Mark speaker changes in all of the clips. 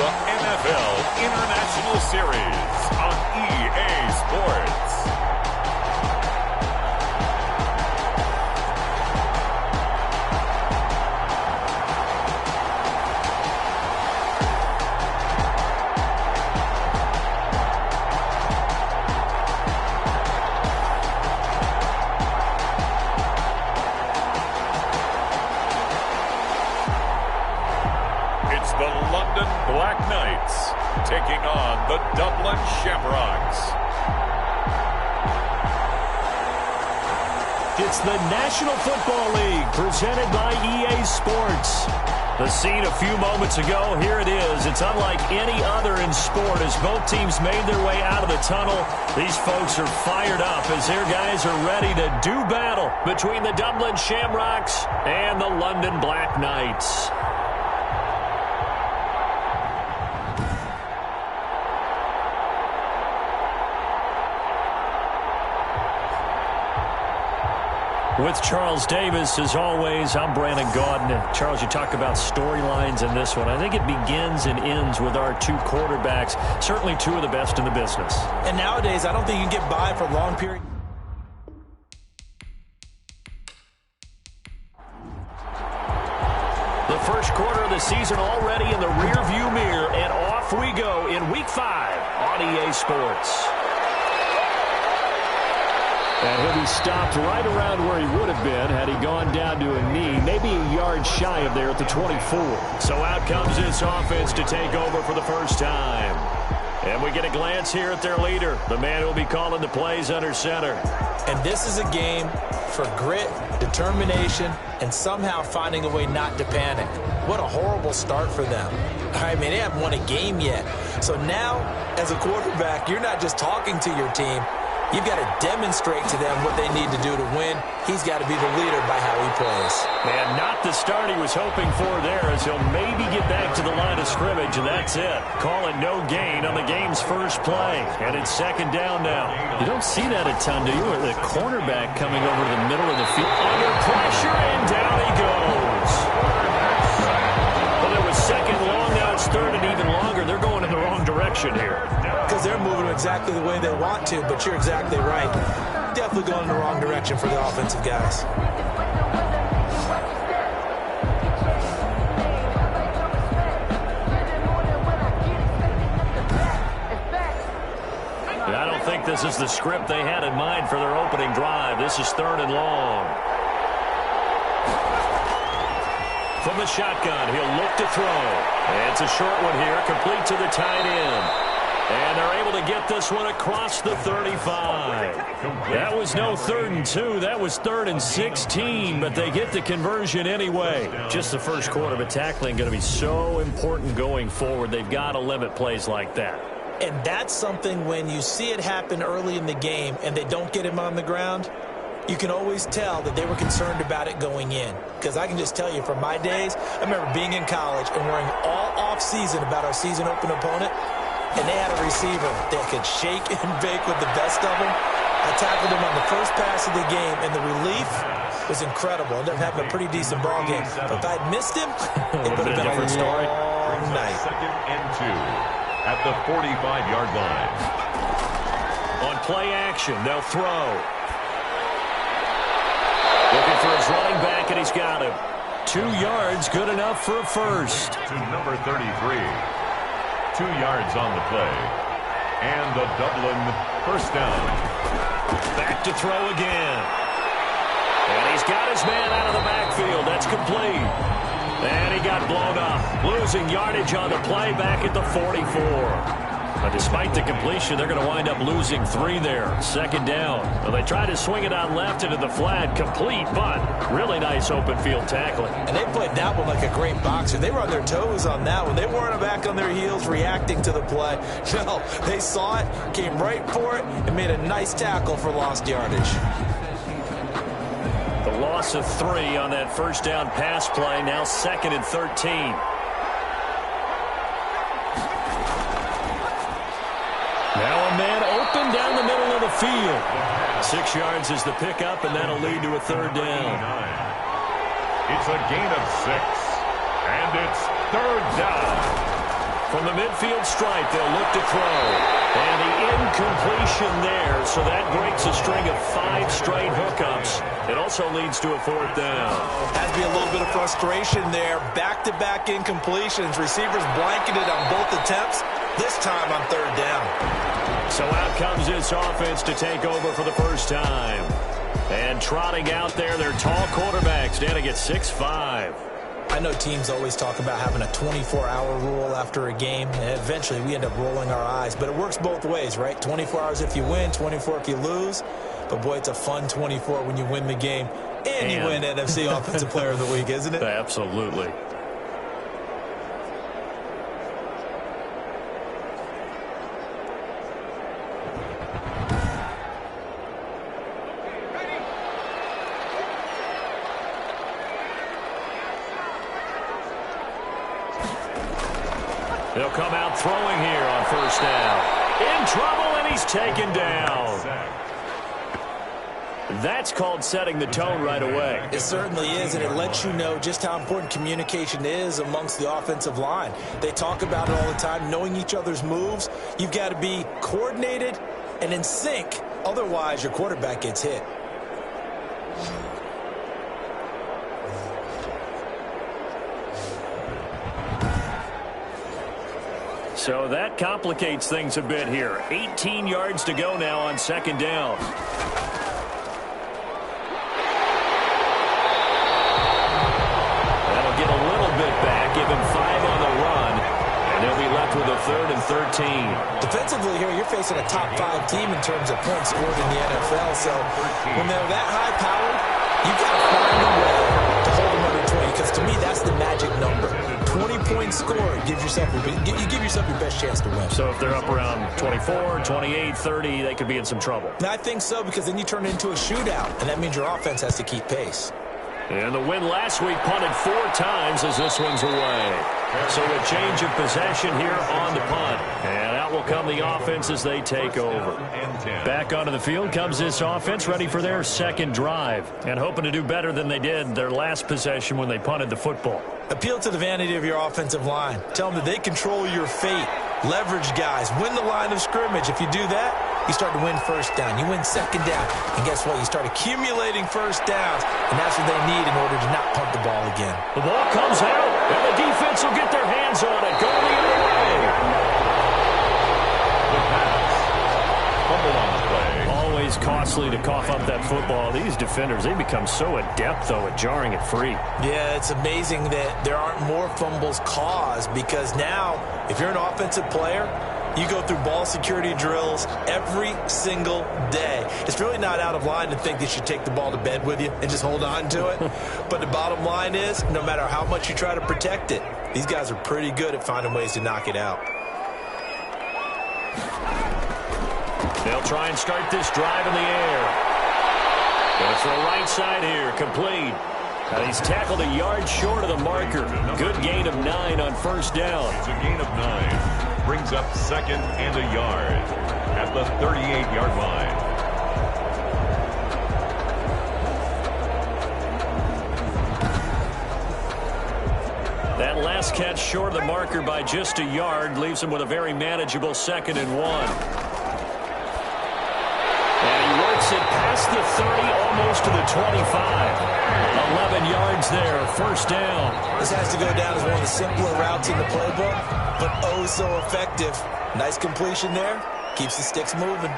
Speaker 1: the NFL International Series on EA Sports. It's the London BlackKnights taking on the Dublin Shamrocks.
Speaker 2: It's the National Football League presented by EA Sports. The scene a few moments ago, here it is. It's unlike any other in sport as both teams made their way out of the tunnel. These folks are fired up as their guys are ready to do battle between the Dublin Shamrocks and the London BlackKnights. With Charles Davis, as always, I'm Brandon Gaudin. Charles, you talk about storylines in this one. I think it begins and ends with our two quarterbacks, certainly two of the best in the business.
Speaker 3: And nowadays, I don't think you can get by for a long period.
Speaker 2: The first quarter of the season already in the rearview mirror, and off we go in Week 5 on EA Sports. And he'll be stopped right around where he would have been had he gone down to a knee, maybe a yard shy of there at the 24. So out comes this offense to take over for the first time. And we get a glance here at their leader, the man who will be calling the plays under center.
Speaker 3: And this is a game for grit, determination, and somehow finding a way not to panic. What a horrible start for them. I mean, they haven't won a game yet. So now, as a quarterback, you're not just talking to your team. You've got to demonstrate to them what they need to do to win. He's got to be the leader by how he plays.
Speaker 2: And not the start he was hoping for there, as he'll maybe get back to the line of scrimmage, and that's it. Call it no gain on the game's first play. And it's second down now. You don't see that a ton, do you? The cornerback coming over to the middle of the field. Under pressure, and down he goes. Well, there was second long, now it's third and even longer. They're going in the wrong direction here.
Speaker 3: Because they're moving exactly the way they want to, but you're exactly right. Definitely going in the wrong direction for the offensive guys.
Speaker 2: I don't think this is the script they had in mind for their opening drive. This is third and long. From the shotgun, he'll look to throw. It's a short one here, complete to the tight end. And they're able to get this one across the 35. That was no 3rd and 2. That was 3rd and 16, but they get the conversion anyway. Just the first quarter, but tackling going to be so important going forward. They've got to limit plays like that.
Speaker 3: And that's something when you see it happen early in the game and they don't get him on the ground, you can always tell that they were concerned about it going in. Because I can just tell you from my days, I remember being in college and worrying all off-season about our season open opponent. And they had a receiver that could shake and bake with the best of them. I tackled him on the first pass of the game, and the relief was incredible. I ended up having a pretty decent ball game. But if I'd missed him, it would have been a different story. Night.
Speaker 1: Second and 2 at the 45-yard line.
Speaker 2: On play action, they'll throw. Looking for his running back, and he's got him. 2 yards, good enough for a first.
Speaker 1: To number 33. 2 yards on the play. And the Dublin first down.
Speaker 2: Back to throw again. And he's got his man out of the backfield. That's complete. And he got blown up. Losing yardage on the play back at the 44. But despite the completion, they're going to wind up losing 3 there. Second down. Well, they tried to swing it out left into the flat. Complete, but really nice open field tackling.
Speaker 3: And they played that one like a great boxer. They were on their toes on that one. They weren't back on their heels reacting to the play. No, they saw it, came right for it, and made a nice tackle for lost yardage.
Speaker 2: The loss of 3 on that first down pass play. Now 2nd and 13. Now a man open down the middle of the field. 6 yards is the pickup, and that'll lead to a 3rd down.
Speaker 1: It's a gain of 6, and it's 3rd down.
Speaker 2: From the midfield stripe, they'll look to throw. And the incompletion there, so that breaks a string of 5 straight hookups. It also leads to a 4th down.
Speaker 3: Has to be a little bit of frustration there. Back-to-back incompletions. Receivers blanketed on both attempts. This time on 3rd down.
Speaker 2: So out comes this offense to take over for the first time. And trotting out there, their tall quarterback standing at 6'5".
Speaker 3: I know teams always talk about having a 24-hour rule after a game, and eventually we end up rolling our eyes. But it works both ways, right? 24 hours if you win, 24 if you lose. But, boy, it's a fun 24 when you win the game and you win NFC Offensive Player of the Week, isn't it?
Speaker 2: Absolutely. They'll come out throwing here on 1st down. In trouble, and he's taken down. That's called setting the tone right away.
Speaker 3: It certainly is, and it lets you know just how important communication is amongst the offensive line. They talk about it all the time, knowing each other's moves. You've got to be coordinated and in sync. Otherwise, your quarterback gets hit.
Speaker 2: So that complicates things a bit here. 18 yards to go now on 2nd down. That'll get a little bit back, give him 5 on the run, and they'll be left with a 3rd and 13.
Speaker 3: Defensively here, you're facing a top 5 team in terms of points scored in the NFL. So when they're that high-powered, you've got to find a way to hold them under 20, because to me, that's the magic number. 20 points scored, you give yourself your best chance to win.
Speaker 2: So if they're up around 24, 28, 30, they could be in some trouble.
Speaker 3: And I think so, because then you turn it into a shootout, and that means your offense has to keep pace.
Speaker 2: And the win last week punted 4 times as this one's away. So a change of possession here on the punt. And out will come the offense as they take over. Back onto the field comes this offense, ready for their 2nd drive. And hoping to do better than they did their last possession when they punted the football.
Speaker 3: Appeal to the vanity of your offensive line. Tell them that they control your fate. Leverage guys. Win the line of scrimmage. If you do that, you start to win 1st down. You win 2nd down. And guess what? You start accumulating 1st downs. And that's what they need in order to not punt the ball again.
Speaker 2: The ball comes out, and the defense will get their hands on it. Go the other way.
Speaker 1: The pass. Fumble on the play.
Speaker 2: Always costly to cough up that football. These defenders, they become so adept, though, at jarring it free.
Speaker 3: Yeah, it's amazing that there aren't more fumbles caused, because now, if you're an offensive player, you go through ball security drills every single day. It's really not out of line to think that you should take the ball to bed with you and just hold on to it. But the bottom line is, no matter how much you try to protect it, these guys are pretty good at finding ways to knock it out.
Speaker 2: They'll try and start this drive in the air. Going to throw right side here, complete. He's tackled a yard short of the marker. Good gain of 9 on 1st down.
Speaker 1: It's a gain of 9. Brings up 2nd and a yard at the 38-yard line.
Speaker 2: That last catch short of the marker by just a yard leaves him with a very manageable 2nd and 1. It past the 30, almost to the 25. 11 yards there, 1st down.
Speaker 3: This has to go down as one of the simpler routes in the playbook, but oh so effective. Nice completion there. Keeps the sticks moving.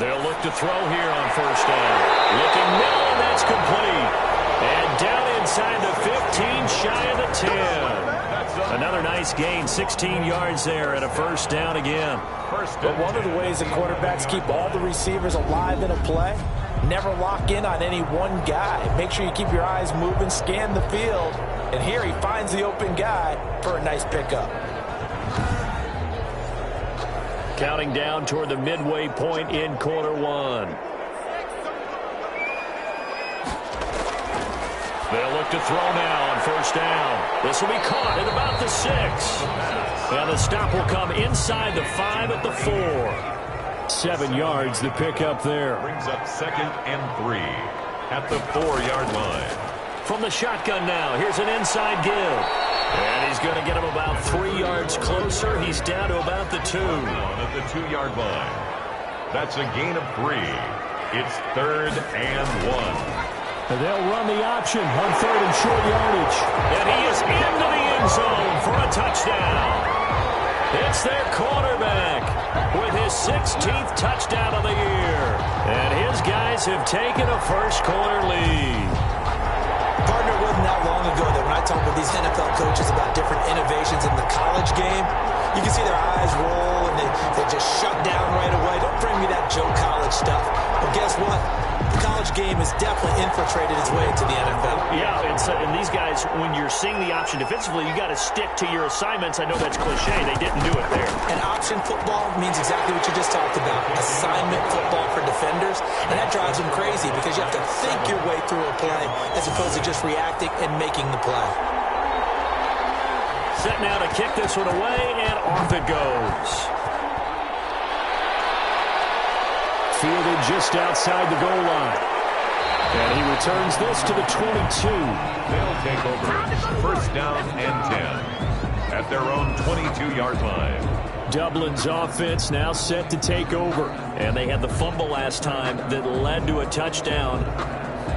Speaker 2: They'll look to throw here on 1st down. Looking middle, and that's complete. And down inside the 15, shy of the 10. Another nice gain, 16 yards there, and a 1st down again.
Speaker 3: But one of the ways that quarterbacks keep all the receivers alive in a play, never lock in on any one guy. Make sure you keep your eyes moving, scan the field, and here he finds the open guy for a nice pickup.
Speaker 2: Counting down toward the midway point in quarter 1. They'll look to throw now on 1st down. This will be caught at about the 6. And the stop will come inside the 5 at the 4. 7 yards, the pickup there.
Speaker 1: Brings up 2nd and 3 at the 4-yard line.
Speaker 2: From the shotgun now, here's an inside give. And he's going to get him about 3 yards closer. He's down to about the 2.
Speaker 1: At the 2-yard line. That's a gain of 3. It's 3rd and 1.
Speaker 2: And they'll run the option on 3rd and short yardage. And he is into the end zone for a touchdown. It's their quarterback with his 16th touchdown of the year. And his guys have taken a first-quarter lead.
Speaker 3: Partner, it wasn't that long ago that when I talk with these NFL coaches about different innovations in the college game, you can see their eyes roll and they just shut down right away. Don't bring me that Joe College stuff. Well, guess what? The college game has definitely infiltrated its way into the NFL.
Speaker 4: Yeah, and these guys, when you're seeing the option defensively, you got to stick to your assignments. I know that's cliche. They didn't do it there.
Speaker 3: And option football means exactly what you just talked about. Assignment football for defenders. And that drives them crazy because you have to think your way through a play as opposed to just reacting and making the play.
Speaker 2: Set now to kick this one away, and off it goes. Fielded just outside the goal line. And he returns this to the 22.
Speaker 1: They'll take over 1st down and 10 at their own 22-yard line.
Speaker 2: Dublin's offense now set to take over. And they had the fumble last time that led to a touchdown.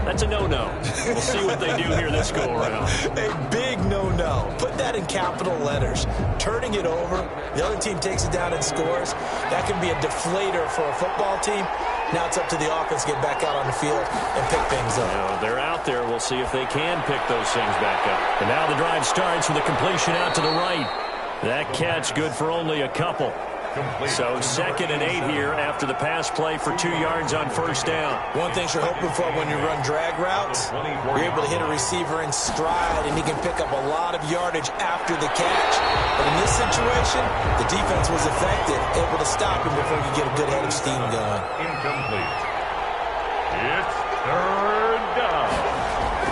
Speaker 2: That's a no-no. We'll see what they do here this go-around.
Speaker 3: A big no-no. Put that in capital letters. Turning it over, the other team takes it down and scores. That can be a deflator for a football team. Now it's up to the offense to get back out on the field and pick things up.
Speaker 2: They're out there. We'll see if they can pick those things back up. And now the drive starts with a completion out to the right. That catch good for only a couple. So 2nd and 8 here after the pass play for 2 yards on 1st down.
Speaker 3: One thing you're hoping for when you run drag routes, you're able to hit a receiver in stride, and he can pick up a lot of yardage after the catch. But in this situation, the defense was effective, able to stop him before he could get a good head of steam going.
Speaker 1: Incomplete. It's 3rd down.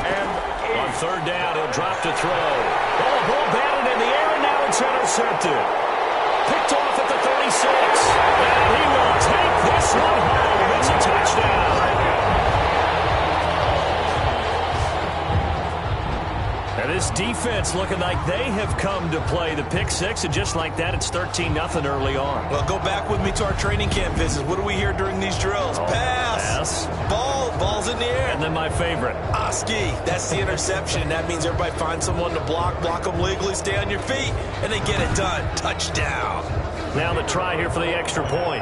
Speaker 1: And 8.
Speaker 2: On 3rd down, he'll drop to throw. Oh, ball batted in the air, and now it's intercepted. Picked off at the 36. And he will take this one home. It's a touchdown. And this defense looking like they have come to play the pick 6. And just like that, it's 13-0 early on.
Speaker 3: Well, go back with me to our training camp visits. What do we hear during these drills? Pass. Ball's in the air.
Speaker 2: And then my favorite.
Speaker 3: Oski. That's the interception. That means everybody finds someone to block them legally, stay on your feet, and they get it done. Touchdown.
Speaker 2: Now the try here for the extra point.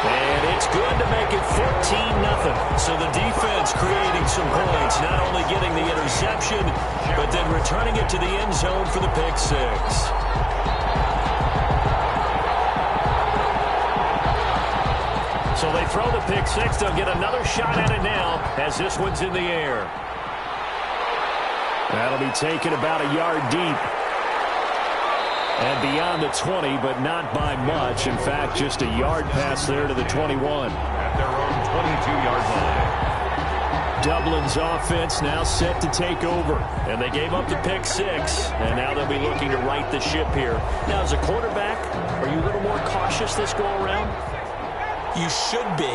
Speaker 2: And it's good to make it 14-0. So the defense creating some points, not only getting the interception, but then returning it to the end zone for the pick 6. So they throw the pick 6. They'll get another shot at it now as this one's in the air. That'll be taken about a yard deep. And beyond the 20, but not by much. In fact, just a yard pass there to the 21.
Speaker 1: At their own 22-yard line.
Speaker 2: Dublin's offense now set to take over. And they gave up the pick 6. And now they'll be looking to right the ship here. Now, as a quarterback, are you a little more cautious this go-around?
Speaker 3: You should be,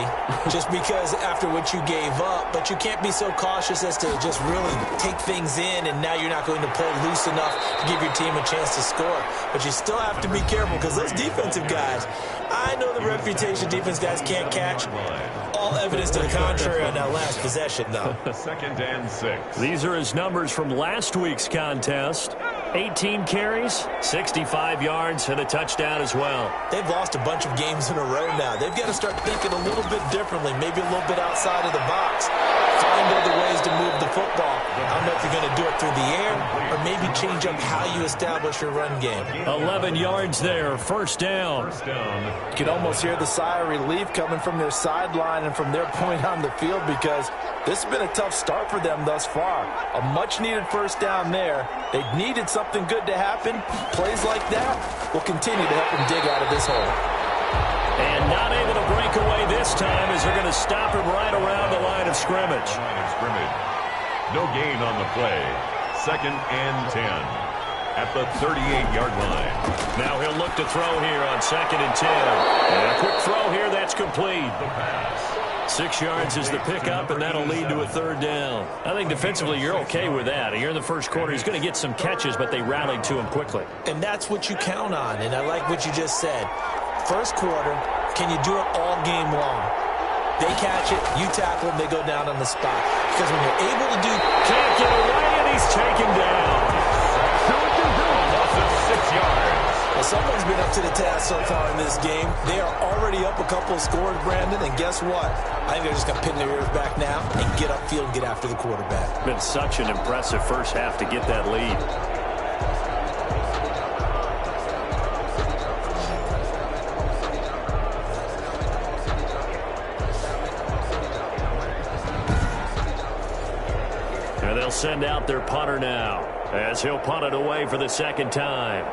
Speaker 3: just because after what you gave up, but you can't be so cautious as to just really take things in, and now you're not going to play loose enough to give your team a chance to score. But you still have to be careful because those defensive guys, I know the reputation defense guys can't catch. All evidence to the contrary on that last possession, though.
Speaker 1: 2nd and 6.
Speaker 2: These are his numbers from last week's contest. 18 carries, 65 yards, and a touchdown as well.
Speaker 3: They've lost a bunch of games in a row now. They've got to start thinking a little bit differently, maybe a little bit outside of the box. Find other ways to move the football. I don't know if you're going to do it through the air or maybe change up how you establish your run game.
Speaker 2: 11 yards there, 1st down.
Speaker 3: You can almost hear the sigh of relief coming from their sideline and from their point on the field because this has been a tough start for them thus far. A much-needed 1st down there. They needed something good to happen. Plays like that will continue to help them dig out of this hole.
Speaker 2: And not able to break away this time as they're going to stop him right around the line of scrimmage.
Speaker 1: No gain on the play. 2nd and 10 at the 38-yard line.
Speaker 2: Now he'll look to throw here on 2nd and 10. And a quick throw here, that's complete.
Speaker 1: The pass.
Speaker 2: 6 yards is the pickup, and that'll lead to a 3rd down. I think defensively you're okay with that. Here in the first quarter, he's going to get some catches, but they rallied to him quickly.
Speaker 3: And that's what you count on, and I like what you just said. First quarter, can you do it all game long? They catch it, you tackle them, they go down on the spot. Because when you're able to do...
Speaker 2: Can't get away, and he's taken down.
Speaker 1: Loss of 6 yards.
Speaker 3: Well, someone's been up to the task so far in this game. They are already up a couple of scores, Brandon, and guess what? I think they're just going to pin their ears back now and get upfield and get after the quarterback.
Speaker 2: Been such an impressive first half to get that lead. And they'll send out their punter now, as he'll punt it away for the 2nd time.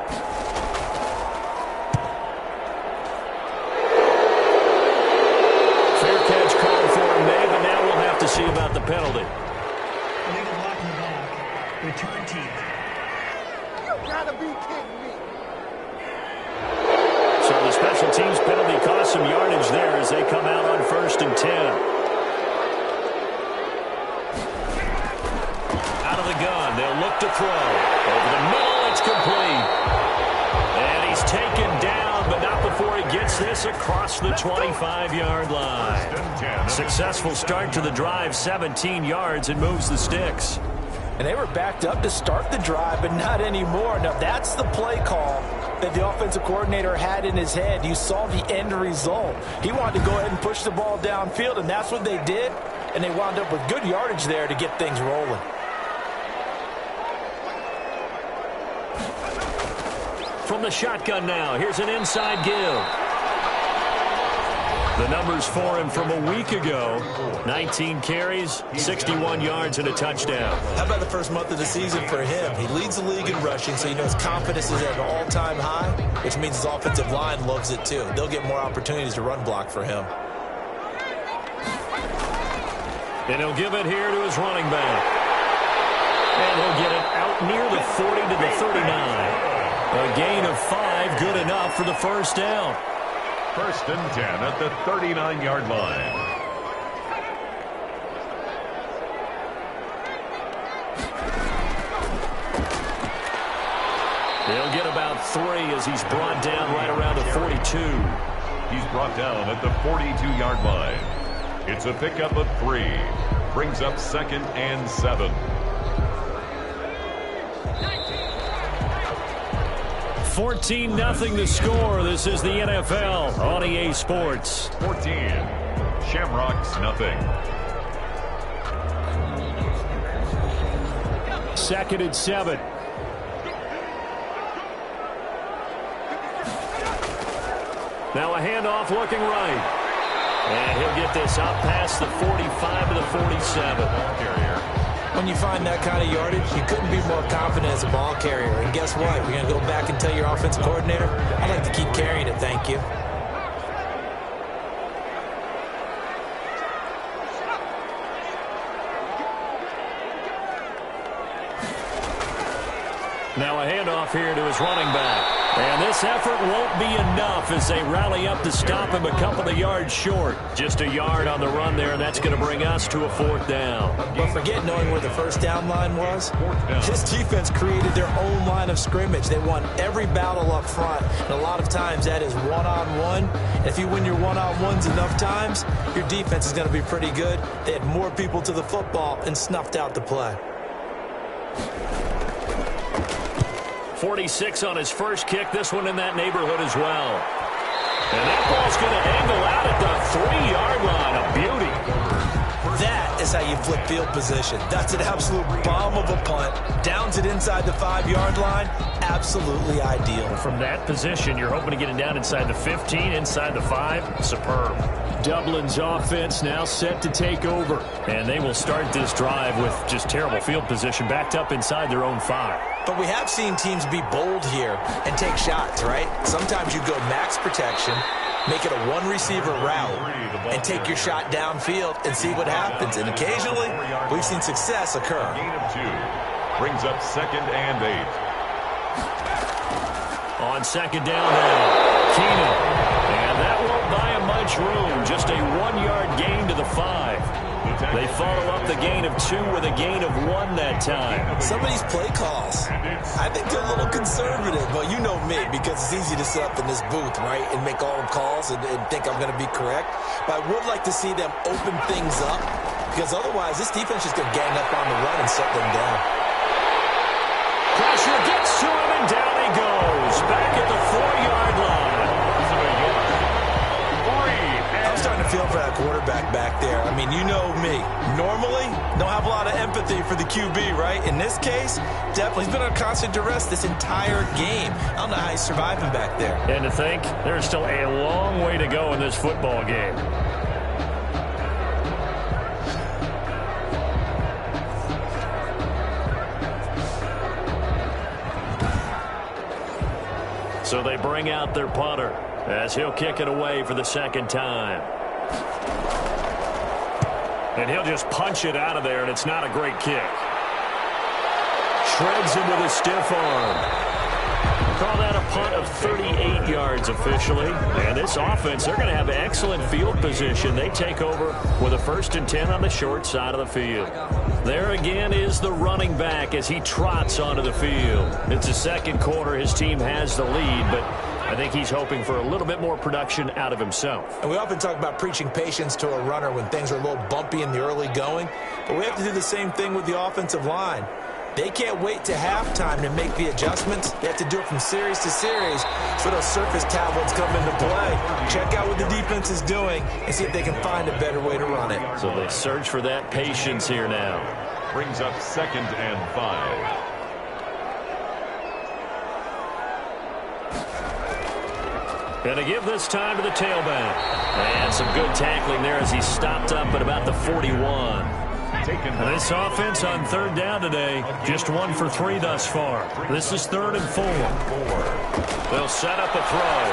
Speaker 2: Fair catch called for him, Dave, and now we'll have to see about the penalty.
Speaker 5: Illegal block in the back. Return team.
Speaker 6: You gotta be kidding me.
Speaker 2: So the special teams penalty cost some yardage there as they come out on 1st and 10. Out of the gun, they'll look to throw. Over the middle, it's complete. And he's taken down, but not before he gets this across the 25-yard line. Successful start to the drive, 17 yards, and moves the sticks.
Speaker 3: And they were backed up to start the drive, but not anymore. Now, that's the play call that the offensive coordinator had in his head. You saw the end result. He wanted to go ahead and push the ball downfield, and that's what they did. And they wound up with good yardage there to get things rolling.
Speaker 2: From the shotgun now, here's an inside give. The numbers for him from a week ago: 19 carries, 61 yards, and a touchdown.
Speaker 3: How about the first month of the season for him? He leads the league in rushing, so you know his confidence is at an all-time high, which means his offensive line loves it too. They'll get more opportunities to run block for him.
Speaker 2: And he'll give it here to his running back. And he'll get it out near the 40 to the 39. A gain of 5, good enough for the 1st down.
Speaker 1: 1st and 10 at the 39-yard line.
Speaker 2: He'll get about 3 as he's brought down right around the 42.
Speaker 1: He's brought down at the 42-yard line. It's a pickup of 3. Brings up 2nd and 7.
Speaker 2: 14-0 the score. This is the NFL on EA Sports.
Speaker 1: 14. Shamrocks, nothing.
Speaker 2: 2nd and 7. Now a handoff looking right. And he'll get this out past the 45 to the 47.
Speaker 1: Carrier.
Speaker 3: When you find that kind of yardage, you couldn't be more confident as a ball carrier. And guess what? You're going to go back and tell your offensive coordinator, I'd like to keep carrying it, thank you.
Speaker 2: Now a handoff here to his running back. And this effort won't be enough as they rally up to stop him a couple of yards short. Just a yard on the run there, and that's going to bring us to a 4th down.
Speaker 3: But forget knowing where the 1st down line was. This defense created their own line of scrimmage. They won every battle up front, and a lot of times that is one-on-one. And if you win your one-on-ones enough times, your defense is going to be pretty good. They had more people to the football and snuffed out the play.
Speaker 2: 46 on his first kick. This one in that neighborhood as well. And that ball's going to angle out at the 3-yard line. A beauty.
Speaker 3: That is how you flip field position. That's an absolute bomb of a punt. Downs it inside the 5-yard line. Absolutely ideal.
Speaker 2: From that position, you're hoping to get it down inside the 15, inside the 5. Superb. Dublin's offense now set to take over. And they will start this drive with just terrible field position, backed up inside their own 5.
Speaker 3: But we have seen teams be bold here and take shots, right? Sometimes you go max protection, make it a one-receiver route, and take your shot downfield and see what happens. And occasionally, we've seen success occur.
Speaker 1: Gain of 2. Brings up 2nd and 8.
Speaker 2: On 2nd down now, Keenan. And that won't buy him much much room. Just a 1-yard gain to the 5. They follow up the gain of 2 with a gain of 1 that time.
Speaker 3: Some of these play calls, I think they're a little conservative. But you know me, because it's easy to sit up in this booth, right, and make all the calls and think I'm going to be correct. But I would like to see them open things up, because otherwise this defense is going to gang up on the run and shut them down.
Speaker 2: Pressure gets to him, and down he goes. Back at the 4-yard line.
Speaker 3: I'm starting to feel for that quarterback back there. I mean, you know me. Normally, don't have a lot of empathy for the QB, right? In this case, definitely. He's been on constant duress this entire game. I don't know how he's surviving back there.
Speaker 2: And to think, there's still a long way to go in this football game. So they bring out their punter as he'll kick it away for the second time. And he'll just punch it out of there, and it's not a great kick. Shreds him with a stiff arm. Call that a punt of 38 yards officially. And this offense, they're going to have excellent field position. They take over with a 1st and 10 on the short side of the field. There again is the running back as he trots onto the field. It's the second quarter. His team has the lead, but I think he's hoping for a little bit more production out of himself.
Speaker 3: And we often talk about preaching patience to a runner when things are a little bumpy in the early going. But we have to do the same thing with the offensive line. They can't wait to halftime to make the adjustments. They have to do it from series to series so those surface tablets come into play. Check out what the defense is doing and see if they can find a better way to run it.
Speaker 2: So they search for that patience here now.
Speaker 1: Brings up 2nd and 5.
Speaker 2: And to give this time to the tailback. And some good tackling there as he stopped up at about the 41. And this offense on 3rd down today, just 1 for 3 thus far. This is 3rd and 4. They'll set up a throw.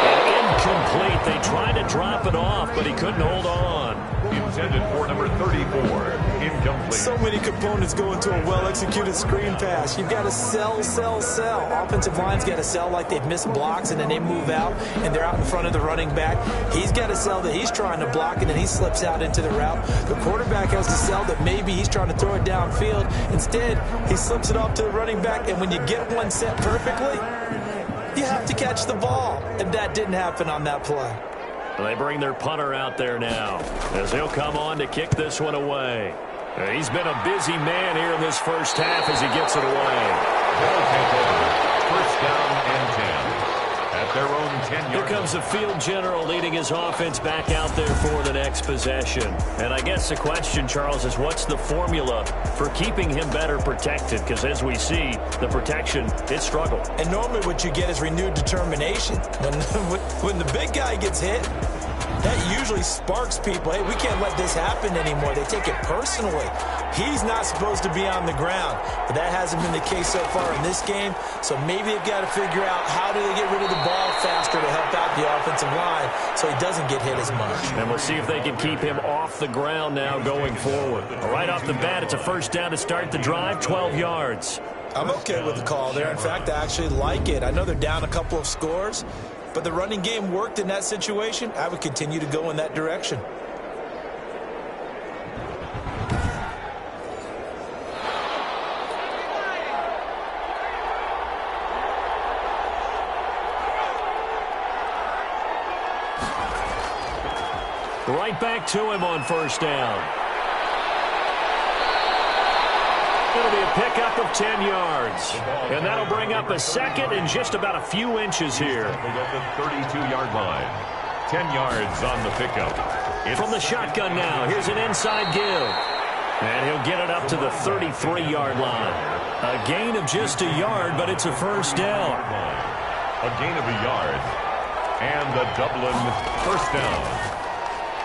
Speaker 2: And incomplete. They tried to drop it off, but he couldn't hold on.
Speaker 1: Intended for number 34. Incomplete.
Speaker 3: So many components go into a well-executed screen pass. You've got to sell. Offensive line's got to sell like they've missed blocks, and then they move out, and they're out in front of the running back. He's got to sell that he's trying to block, and then he slips out into the route. The quarterback has to sell that maybe he's trying to throw it downfield. Instead, he slips it off to the running back, and when you get one set perfectly, you have to catch the ball. And that didn't happen on that play.
Speaker 2: They bring their punter out there now as he'll come on to kick this one away. He's been a busy man here in this first half as he gets it away.
Speaker 1: First down and 10. At their own 10-yard.
Speaker 2: Here comes the field general leading his offense back out there for the next possession. And I guess the question, Charles, is what's the formula for keeping him better protected? Because as we see, the protection, it struggled.
Speaker 3: And normally what you get is renewed determination. When the big guy gets hit, that usually sparks people. Hey, we can't let this happen anymore. They take it personally. He's not supposed to be on the ground, but that hasn't been the case so far in this game. So maybe they've got to figure out how do they get rid of the ball faster to help out the offensive line so he doesn't get hit as much.
Speaker 2: And we'll see if they can keep him off the ground now going forward. Right off the bat, it's a first down to start the drive, 12 yards.
Speaker 3: I'm okay with the call there. In fact, I actually like it. I know they're down a couple of scores, but the running game worked in that situation. I would continue to go in that direction.
Speaker 2: Right back to him on first down. It'll be a pickup of 10 yards. And that'll bring up a second and just about a few inches here.
Speaker 1: At the 32-yard line. 10 yards on the pickup.
Speaker 2: From the shotgun now, here's an inside give. And he'll get it up to the 33-yard line. A gain of just a yard, but it's a first down.
Speaker 1: A gain of a yard. And the Dublin first down.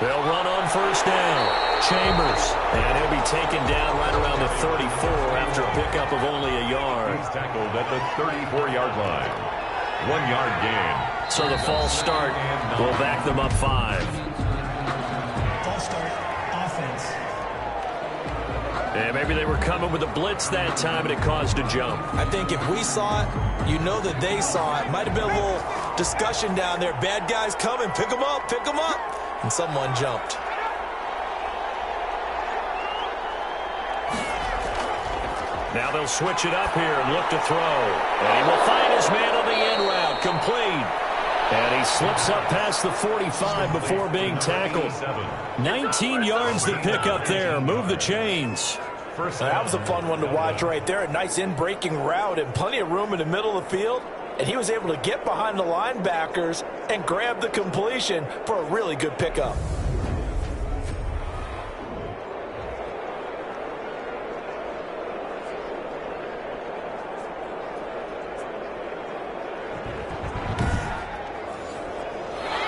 Speaker 2: They'll run on first down. Chambers. And he'll be taken down right around the 34 after a pickup of only a yard.
Speaker 1: He's tackled at the 34-yard line. 1 yard gain.
Speaker 2: So the false start will back them up 5.
Speaker 5: False start, offense.
Speaker 2: And maybe they were coming with a blitz that time and it caused a jump.
Speaker 3: I think if we saw it, you know that they saw it. Might have been a little Discussion down there. Bad guys coming. Pick them up. Pick them up. And someone jumped.
Speaker 2: Now they'll switch it up here and look to throw. And he will find his man on the end route. Complete. And he slips up past the 45 before being tackled. 19 yards to pick up there. Move the chains.
Speaker 3: That was a fun one to watch right there. A nice in-breaking route and plenty of room in the middle of the field. And he was able to get behind the linebackers and grab the completion for a really good pickup.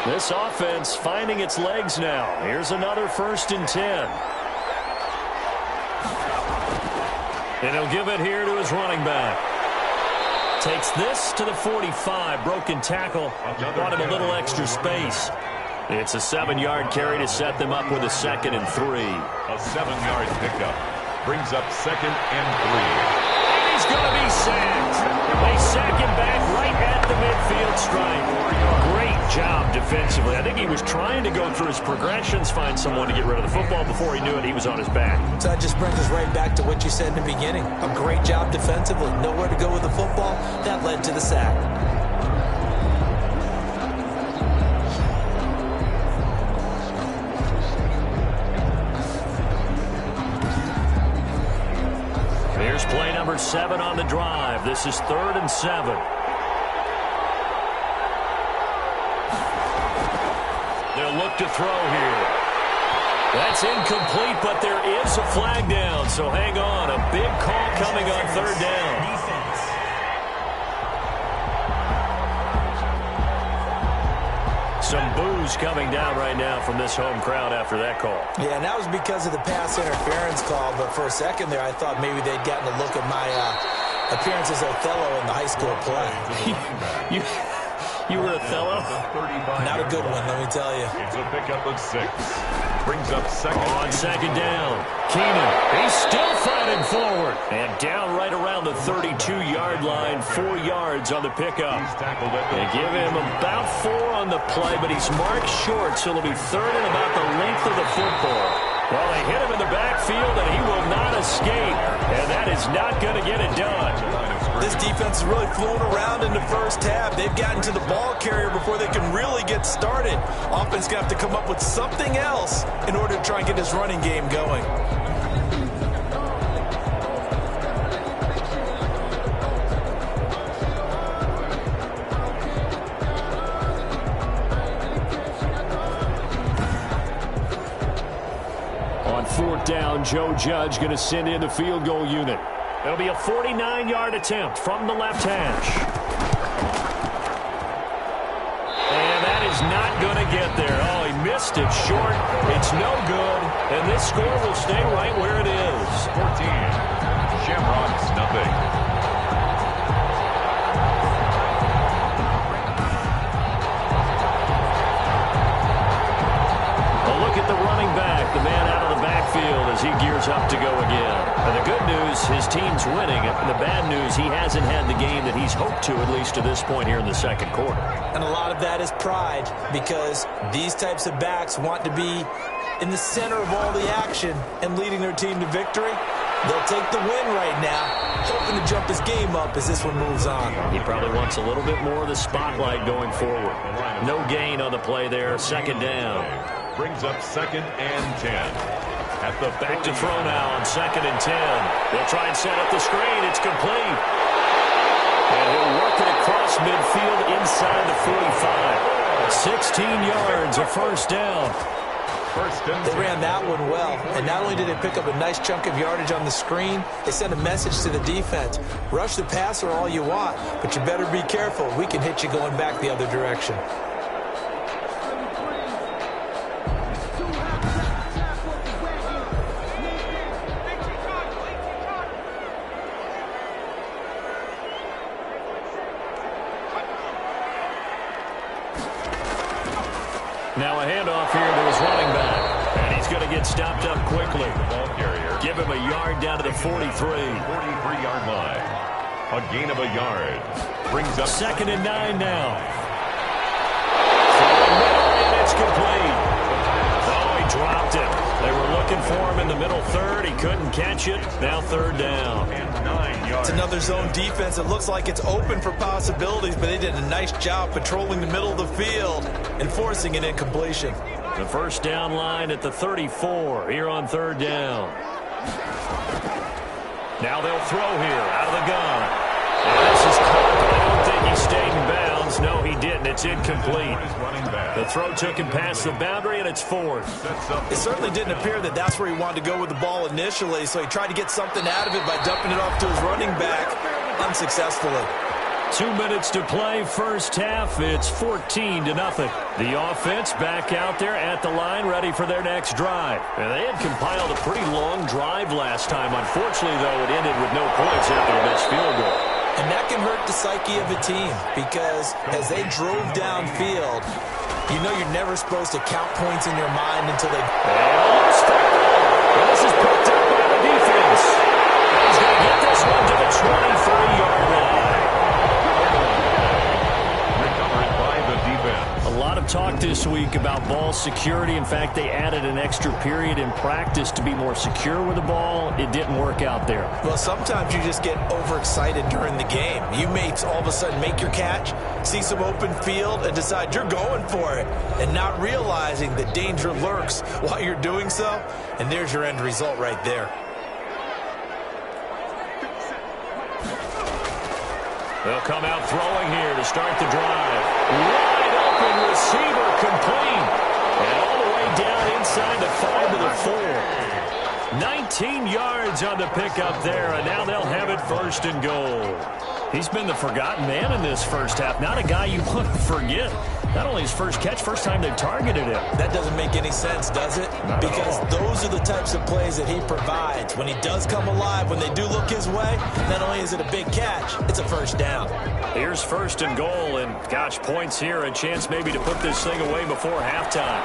Speaker 2: This offense finding its legs now. Here's another 1st and 10. And he'll give it here to his running back. Takes this to the 45. Broken tackle. Brought him a little extra space. It's a 7-yard carry to set them up with a 2nd and 3.
Speaker 1: A 7-yard pickup. Brings up 2nd and 3.
Speaker 2: And he's going to be sacked. They sack him back right at the midfield stripe. Great job defensively. I think he was trying to go through his progressions, find someone to get rid of the football. Before he knew it, he was on his back.
Speaker 3: So that just brings us right back to what you said in the beginning. A great job defensively. Nowhere to go with the football. That led to the sack.
Speaker 2: Here's play number 7 on the drive. This is 3rd and 7. They'll look to throw here. That's incomplete, but there is a flag down, so hang on. A big call coming on 3rd down. Some boos coming down right now from this home crowd after that call.
Speaker 3: Yeah, and that was because of the pass interference call, but for a second there I thought maybe they'd gotten a look at my appearance as Othello in the high school play.
Speaker 2: You were Othello?
Speaker 3: Not a good one, let me tell you.
Speaker 1: It's a pickup of 6. Brings up 2nd.
Speaker 2: On 2nd down. Keenan, he's still fighting forward. And down right around the 32-yard line. 4 yards on the pickup. They give him about 4 on the play, but he's marked short, so it'll be 3rd and about the length of the football. Well, they hit him in the backfield, and he will not escape. And that is not going to get it done.
Speaker 3: This defense is really flown around in the first half. They've gotten to the ball carrier before they can really get started. Offense going to have to come up with something else in order to try and get this running game going.
Speaker 2: On 4th down, Joe Judge going to send in the field goal unit. It'll be a 49-yard attempt from the left hash. And that is not going to get there. Oh, he missed it short. It's no good. And this score will stay right where it is.
Speaker 1: 14. Shamrocks, nothing.
Speaker 2: A look at the running back, the man out of the backfield as he gears up to go again. And the good news, his team's winning. And the bad news, he hasn't had the game that he's hoped to, at least to this point here in the 2nd quarter.
Speaker 3: And a lot of that is pride, because these types of backs want to be in the center of all the action and leading their team to victory. They'll take the win right now, hoping to jump his game up as this one moves on.
Speaker 2: He probably wants a little bit more of the spotlight going forward. No gain on the play there, 2nd down.
Speaker 1: Brings up 2nd and 10.
Speaker 2: At the back to throw now on 2nd and 10. They'll try and set up the screen. It's complete. And he'll work it across midfield inside the 45. 16 yards, a 1st down.
Speaker 3: They ran that one well, and not only did they pick up a nice chunk of yardage on the screen, they sent a message to the defense. Rush the passer all you want, but you better be careful. We can hit you going back the other direction.
Speaker 2: Now a handoff here to his running back. And he's going to get stopped up quickly.
Speaker 1: Ball carrier.
Speaker 2: Give him a yard down to the 43.
Speaker 1: 43-yard line. A gain of a yard. Brings up
Speaker 2: 2nd and 9 now. It's complete. Oh, he dropped it. They were looking for him in the middle third. He couldn't catch it. Now third down.
Speaker 3: It's another zone defense. It looks like it's open for possibilities, but they did a nice job patrolling the middle of the field and forcing an incompletion.
Speaker 2: The first down line at the 34 here on third down. Now they'll throw here out of the gun. And this is caught, but I don't think he stayed in bounds. No, he didn't. It's incomplete. The throw took him past the boundary, and it's fourth.
Speaker 3: It certainly didn't appear that that's where he wanted to go with the ball initially, so he tried to get something out of it by dumping it off to his running back unsuccessfully.
Speaker 2: 2 minutes to play, first half. It's 14-0. The offense back out there at the line, ready for their next drive. And they had compiled a pretty long drive last time. Unfortunately, though, it ended with no points after the missed field goal.
Speaker 3: And that can hurt the psyche of a team because as they drove downfield, you know you're never supposed to count points in your mind until they...
Speaker 2: Well, this is picked up by the defense. He's going to get this one to the 23-yard line. A lot of talk this week about ball security. In fact, they added an extra period in practice to be more secure with the ball. It didn't work out there.
Speaker 3: Well, sometimes you just get overexcited during the game. You may all of a sudden make your catch, see some open field, and decide you're going for it, and not realizing that danger lurks while you're doing so, and there's your end result right there.
Speaker 2: They'll come out throwing here to start the drive. Wide open receiver complete. And all the way down inside the 5 to the 4. 19 yards on the pickup there, and now they'll have it first and goal. He's been the forgotten man in this first half. Not a guy you want to forget. Not only his first catch, first time they've targeted him.
Speaker 3: That doesn't make any sense, does it? Because those are the types of plays that he provides. When he does come alive, when they do look his way, not only is it a big catch, it's a first down.
Speaker 2: Here's first and goal, and gosh, points here. A chance maybe to put this thing away before halftime.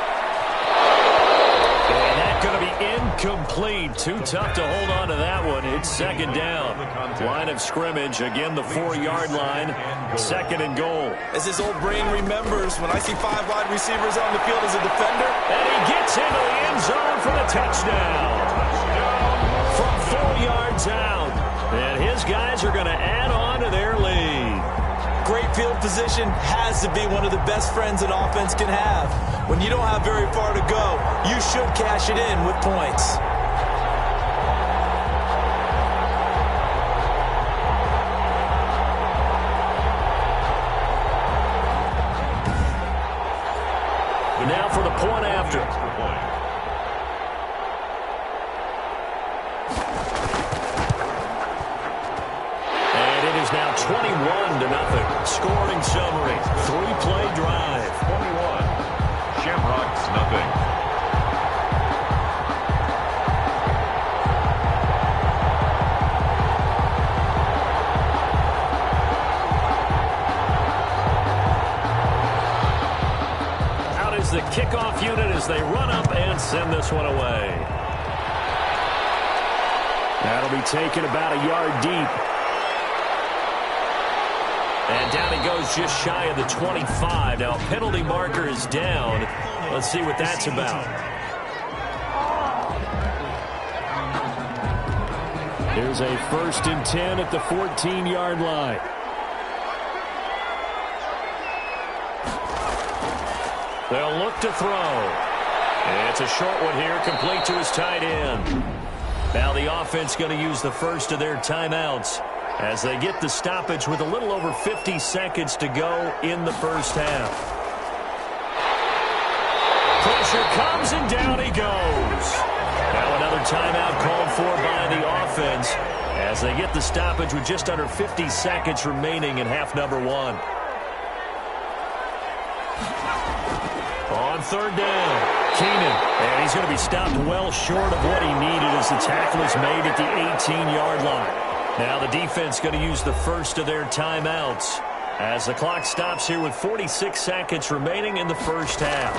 Speaker 2: And that's going to be incomplete. Too tough to hold on to that one. It's second down. Line of scrimmage, again the 4-yard line. Second and goal.
Speaker 3: As his old brain remembers, when I see 5 wide receivers on the field as a defender.
Speaker 2: And he gets into the end zone for the touchdown. From 4 yards out. And his guys are going to add on to their lead.
Speaker 3: Great field position has to be one of the best friends an offense can have. When you don't have very far to go, you should cash it in with points.
Speaker 2: And now for the point after. Now 21-0. Scoring summary. 3-play drive.
Speaker 1: 21. Shamrocks, nothing.
Speaker 2: Out is the kickoff unit as they run up and send this one away. That'll be taken about a yard deep. And down he goes just shy of the 25. Now a penalty marker is down. Let's see what that's about. Here's a 1st and 10 at the 14-yard line. They'll look to throw. And it's a short one here, complete to his tight end. Now the offense going to use the first of their timeouts as they get the stoppage with a little over 50 seconds to go in the first half. Pressure comes, and down he goes. Now another timeout called for by the offense as they get the stoppage with just under 50 seconds remaining in half number 1. On third down, Keenan, and he's going to be stopped well short of what he needed as the tackle is made at the 18-yard line. Now the defense going to use the first of their timeouts as the clock stops here with 46 seconds remaining in the first half.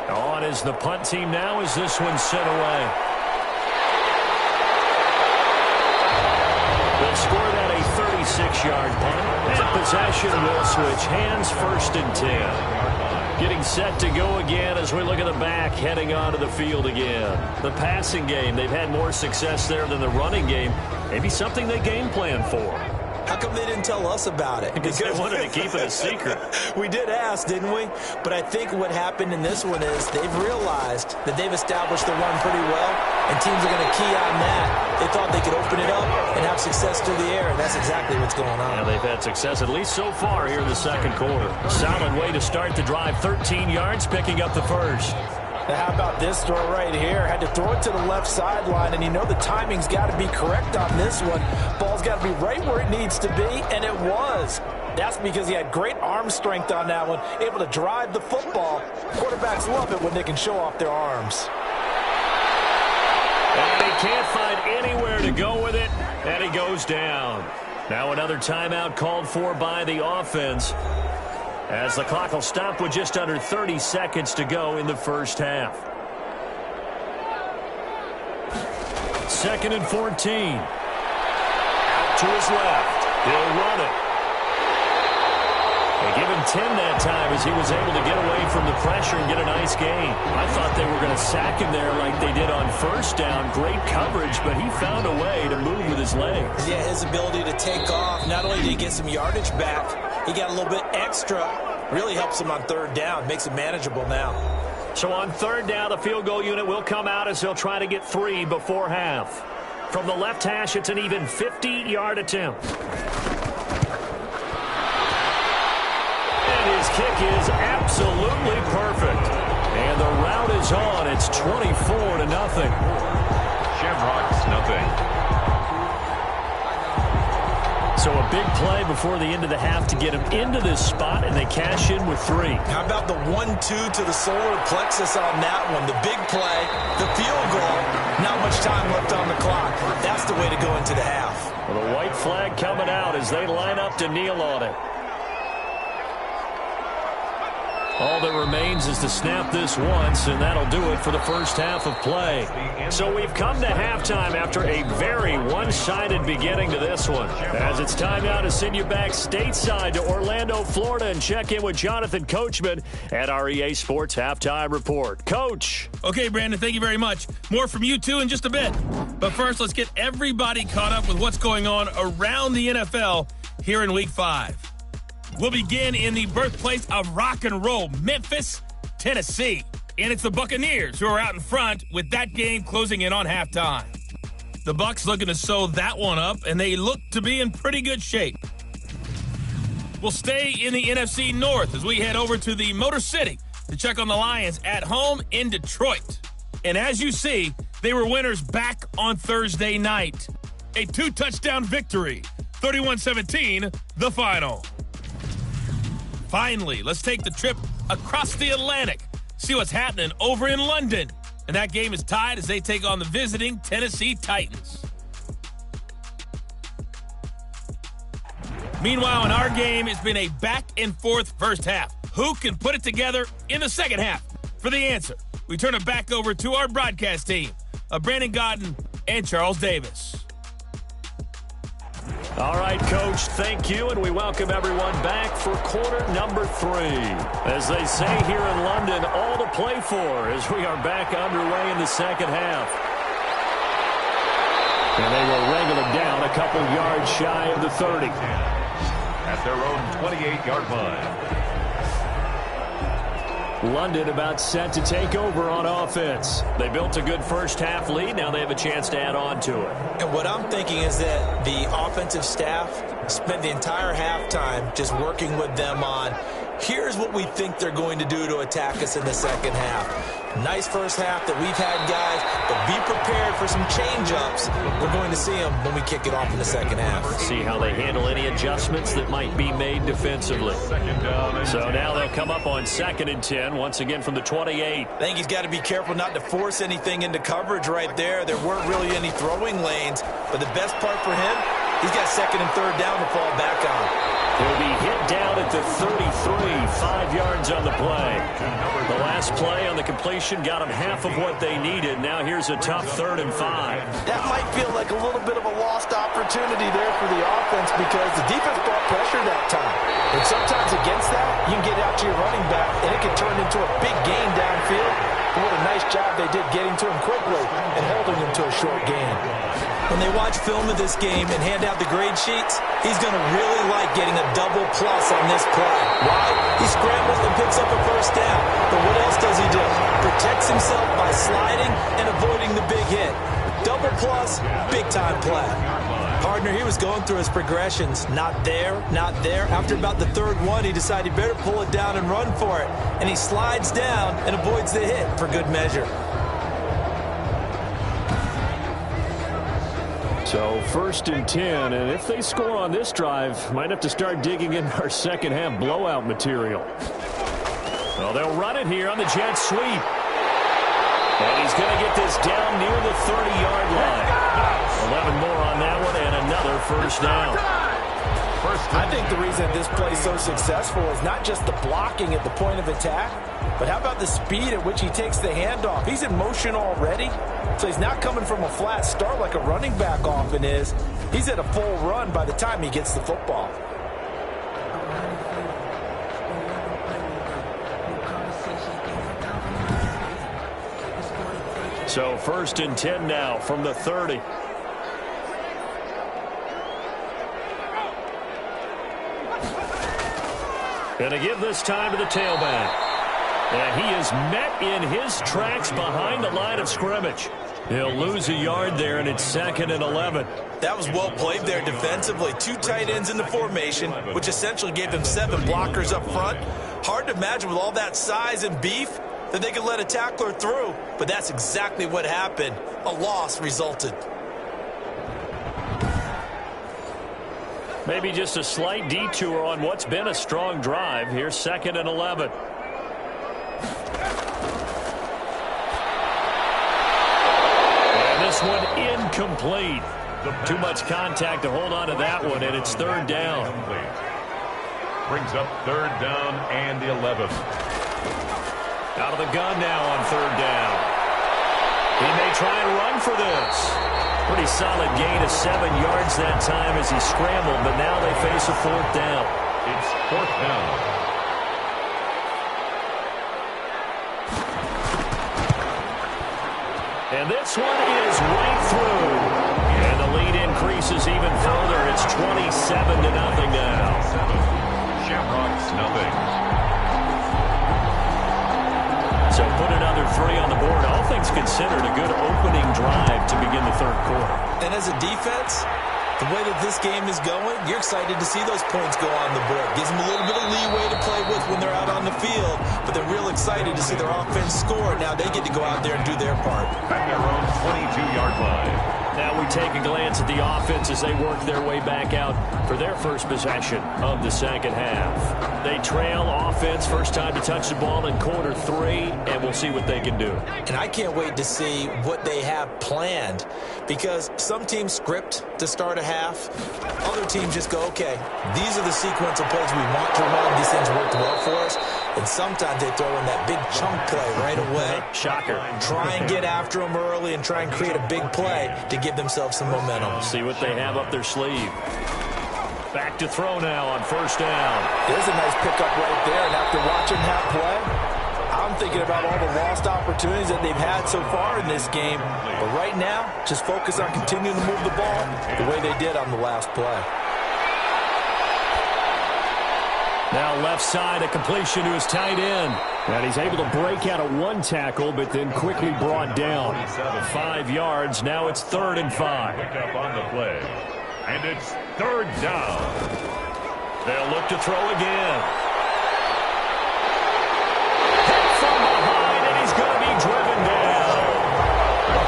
Speaker 2: On is the punt team now as this one's sent away. They'll score that a 36-yard punt, and possession will switch hands, 1st and 10. Getting set to go again as we look at the back heading onto the field again. The passing game, they've had more success there than the running game. Maybe something they game plan for.
Speaker 3: How come they didn't tell us about it?
Speaker 2: Because they wanted to keep it a secret.
Speaker 3: We did ask, didn't we? But I think what happened in this one is they've realized that they've established the run pretty well, and teams are going to key on that. They thought they could open it up and have success through the air, and that's exactly what's going on.
Speaker 2: Yeah, they've had success, at least so far, here in the second quarter. Solid way to start the drive, 13 yards, picking up the first.
Speaker 3: Now, how about this throw right here? Had to throw it to the left sideline, and you know the timing's got to be correct on this one. Ball's got to be right where it needs to be, and it was. That's because he had great arm strength on that one, able to drive the football. Quarterbacks love it when they can show off their arms.
Speaker 2: And he can't find anywhere to go with it, and he goes down. Now another timeout called for by the offense, as the clock will stop with just under 30 seconds to go in the first half. 2nd and 14. Out to his left. He'll run it. They give him 10 that time as he was able to get away from the pressure and get a nice gain. I thought they were going to sack him there like they did on first down. Great coverage, but he found a way to move with his legs.
Speaker 3: Yeah, his ability to take off. Not only did he get some yardage back, he got a little bit extra. Really helps him on third down. Makes it manageable now.
Speaker 2: So on third down, the field goal unit will come out as they'll try to get 3 before half. From the left hash, it's an even 50-yard attempt. And his kick is absolutely perfect. And the route is on. It's 24-0.
Speaker 1: Shamrocks, nothing.
Speaker 2: So a big play before the end of the half to get him into this spot, and they cash in with 3.
Speaker 3: How about the 1-2 to the solar plexus on that one? The big play, the field goal, not much time left on the clock. That's the way to go into the half.
Speaker 2: Well, the white flag coming out as they line up to kneel on it. All that remains is to snap this once, and that'll do it for the first half of play. So we've come to halftime after a very one-sided beginning to this one. As it's time now to send you back stateside to Orlando, Florida, and check in with Jonathan Coachman at our EA Sports Halftime Report. Coach.
Speaker 7: Okay, Brandon, thank you very much. More from you two in just a bit. But first, let's get everybody caught up with what's going on around the NFL here in Week 5. We'll begin in the birthplace of rock and roll, Memphis, Tennessee. And it's the Buccaneers who are out in front with that game closing in on halftime. The Bucs looking to sew that one up, and they look to be in pretty good shape. We'll stay in the NFC North as we head over to the Motor City to check on the Lions at home in Detroit. And as you see, they were winners back on Thursday night. A 2-touchdown victory, 31-17, the final. Finally, let's take the trip across the Atlantic, see what's happening over in London. And that game is tied as they take on the visiting Tennessee Titans. Meanwhile, in our game, it's been a back-and-forth first half. Who can put it together in the second half? For the answer, we turn it back over to our broadcast team of Brandon Godden and Charles Davis.
Speaker 2: All right, Coach, thank you, and we welcome everyone back for quarter number 3. As they say here in London, all to play for as we are back underway in the second half. And they will wrangle it down a couple yards shy of the 30.
Speaker 1: At their own 28-yard line.
Speaker 2: London about set to take over on offense. They built a good first half lead. Now they have a chance to add on to it.
Speaker 3: And what I'm thinking is that the offensive staff spent the entire halftime just working with them on, here's what we think they're going to do to attack us in the second half. Nice first half that we've had, guys, but be prepared for some change-ups. We're going to see them when we kick it off in the second half.
Speaker 2: See how they handle any adjustments that might be made defensively. So now they'll come up on 2nd and 10, once again from the 28.
Speaker 3: I think he's got to be careful not to force anything into coverage right there. There weren't really any throwing lanes, but the best part for him, He's got second and third down to fall back on.
Speaker 2: He'll be hit down at the 33, 5 yards on the play. The last play on the completion got him half of what they needed. Now here's a tough 3rd and 5.
Speaker 3: That might feel like a little bit of a lost opportunity there for the offense because the defense brought pressure that time. And sometimes against that, you can get out to your running back, and it can turn into a big gain downfield. But what a nice job they did getting to him quickly and holding him to a short gain. When they watch film of this game and hand out the grade sheets, he's going to really like getting a double plus on this play. Why? He scrambles and picks up a first down. But what else does he do? Protects himself by sliding and avoiding the big hit. Double plus, big-time play. Partner, he was going through his progressions. Not there, not there. After about the 3rd one, he decided he better pull it down and run for it. And he slides down and avoids the hit for good measure.
Speaker 2: So 1st and 10, and if they score on this drive, might have to start digging in our second half blowout material. Well, they'll run it here on the jet sweep. And he's going to get this down near the 30-yard line. 11 more on that one and another first down.
Speaker 3: I think the reason this play is so successful is not just the blocking at the point of attack, but how about the speed at which he takes the handoff? He's in motion already, so he's not coming from a flat start like a running back often is. He's at a full run by the time he gets the football.
Speaker 2: So 1st and 10 now from the 30. Going to give this time to the tailback. And he is met in his tracks behind the line of scrimmage. He'll lose a yard there, and it's 2nd and 11.
Speaker 3: That was well played there defensively. 2 tight ends in the formation, which essentially gave them 7 blockers up front. Hard to imagine with all that size and beef that they could let a tackler through, but that's exactly what happened. A loss resulted.
Speaker 2: Maybe just a slight detour on what's been a strong drive. Here's 2nd and 11. And this one incomplete. Too much contact to hold on to that one, and it's 3rd down.
Speaker 1: Brings up 3rd down and 11.
Speaker 2: Out of the gun now on 3rd down. He may try and run for this. Pretty solid gain of 7 yards that time as he scrambled, but now they face a 4th down.
Speaker 1: It's 4th down.
Speaker 2: And this one is right through. And the lead increases even further. It's 27-0 now.
Speaker 1: Shamrocks, nothing.
Speaker 2: So put another 3 on the board. All things considered, a good opening drive to begin the 3rd quarter.
Speaker 3: And as a defense, the way that this game is going, you're excited to see those points go on the board. Gives them a little bit of leeway to play with when they're out on the field, but they're real excited to see their offense score. Now they get to go out there and do their part.
Speaker 1: At their own 22-yard line.
Speaker 2: Now we take a glance at the offense as they work their way back out for their first possession of the second half. They trail offense, first time to touch the ball in quarter 3, and we'll see what they can do.
Speaker 3: And I can't wait to see what they have planned, because some teams script to start a half. Other teams just go, okay, these are the sequence of plays we want to run. These things worked well for us. And sometimes they throw in that big chunk play right away.
Speaker 2: Shocker.
Speaker 3: Try and get after them early and try and create a big play to give themselves some momentum.
Speaker 2: See what they have up their sleeve. Back to throw now on 1st down.
Speaker 3: There's a nice pickup right there. And after watching that play, I'm thinking about all the lost opportunities that they've had so far in this game. But right now, just focus on continuing to move the ball the way they did on the last play.
Speaker 2: Now left side, a completion to his tight end. And he's able to break out of 1 tackle, but then quickly brought down. 5 yards, now it's 3rd and 5.
Speaker 1: Pick up on the play. And it's 3rd down.
Speaker 2: They'll look to throw again. Hit from behind, and he's going to be driven down.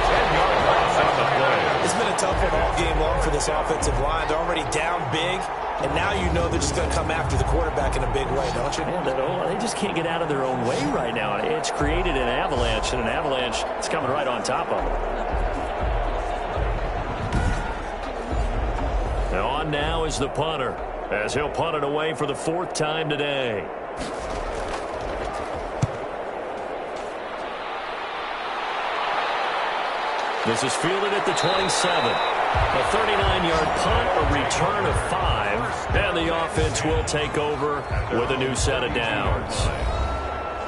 Speaker 1: 10-yard loss on the play.
Speaker 3: It's been a tough one all game long for this offensive line. They're already down big, and now you know they're just going to come after the quarterback in a big way, don't you?
Speaker 2: Yeah, they just can't get out of their own way right now. It's created an avalanche, and an avalanche is coming right on top of them. Now now is the punter, as he'll punt it away for the 4th time today. This is fielded at the 27. A 39-yard punt, a return of 5, and the offense will take over with a new set of downs.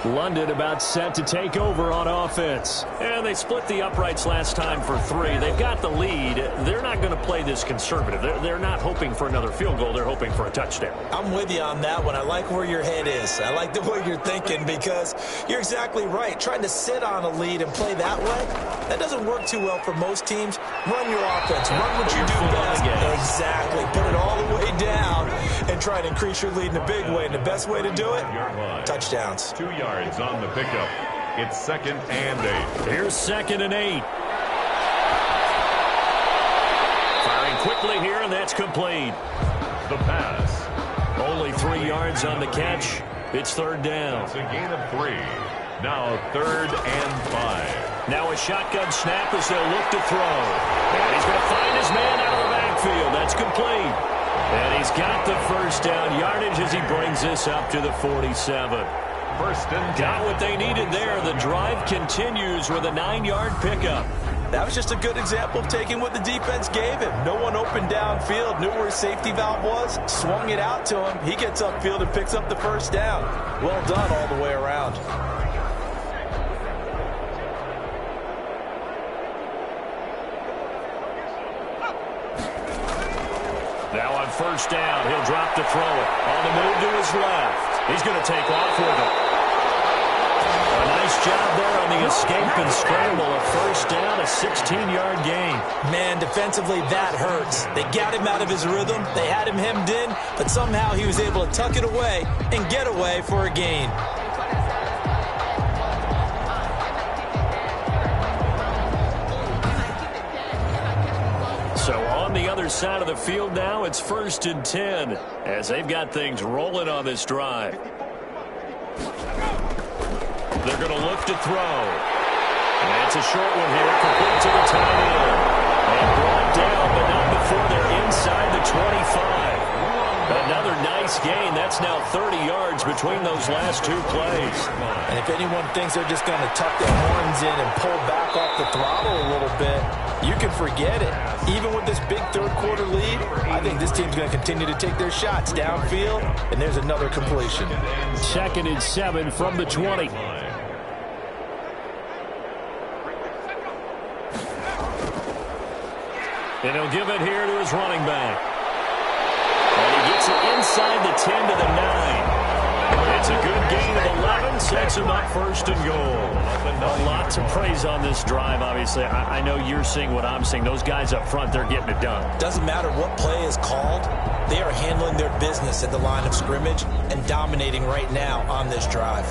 Speaker 2: London about set to take over on offense. And they split the uprights last time for 3. They've got the lead. They're not going to play this conservative. They're not hoping for another field goal. They're hoping for a touchdown.
Speaker 3: I'm with you on that one. I like where your head is. I like the way you're thinking because you're exactly right. Trying to sit on a lead and play that way, that doesn't work too well for most teams. Run your offense. Run what you do best. Exactly. Put it all the way down and try to increase your lead in a big way. And the best way to do it, touchdowns.
Speaker 1: 2 yards on the pickup. It's 2nd and 8.
Speaker 2: Here's 2nd and 8. Firing quickly here, and that's complete.
Speaker 1: The pass.
Speaker 2: Only 3 yards on the catch. It's 3rd down.
Speaker 1: It's a gain of 3. Now 3rd and 5.
Speaker 2: Now a shotgun snap as they'll look to throw. And he's going to find his man out of the backfield. That's complete. And he's got the 1st down yardage as he brings this up to the 47.
Speaker 1: 1st and 10.
Speaker 2: Got what they needed there. The drive continues with a 9-yard pickup.
Speaker 3: That was just a good example of taking what the defense gave him. No one opened downfield, knew where his safety valve was, swung it out to him. He gets upfield and picks up the 1st down. Well done all the way around.
Speaker 2: Now on 1st down, he'll drop to throw it. On the move to his left. He's going to take off with it. A nice job there on the escape and scramble. A 1st down, a 16-yard gain.
Speaker 3: Man, defensively, that hurts. They got him out of his rhythm. They had him hemmed in, but somehow he was able to tuck it away and get away for a gain.
Speaker 2: So on the other side of the field now, it's 1st and 10 as they've got things rolling on this drive. They're going to look to throw. And it's a short one here, complete to the tight end. And brought down, but not before they're inside the 25. Another nice gain. That's now 30 yards between those last 2 plays.
Speaker 3: And if anyone thinks they're just going to tuck their horns in and pull back off the throttle a little bit, you can forget it. Even with this big 3rd quarter lead, I think this team's going to continue to take their shots downfield, and there's another completion.
Speaker 2: 2nd and 7 from the 20. And he'll give it here to his running back. And he gets it inside the 10 to the 9. It's a good gain of 11, sets him up 1st and goal. A lot to praise on this drive, obviously. I know you're seeing what I'm seeing. Those guys up front, they're getting it done.
Speaker 3: Doesn't matter what play is called. They are handling their business at the line of scrimmage and dominating right now on this drive.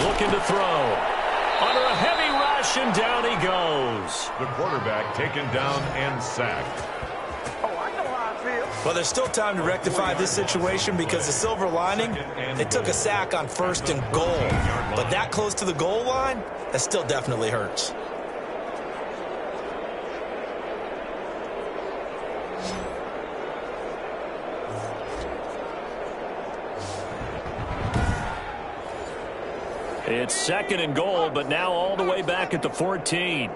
Speaker 2: Looking to throw. Under a heavy rush, and down he goes.
Speaker 1: The quarterback taken down and sacked.
Speaker 3: Well, there's still time to rectify this situation because the silver lining, they took a sack on 1st and goal. But that close to the goal line, that still definitely hurts.
Speaker 2: It's 2nd and goal, but now all the way back at the 14.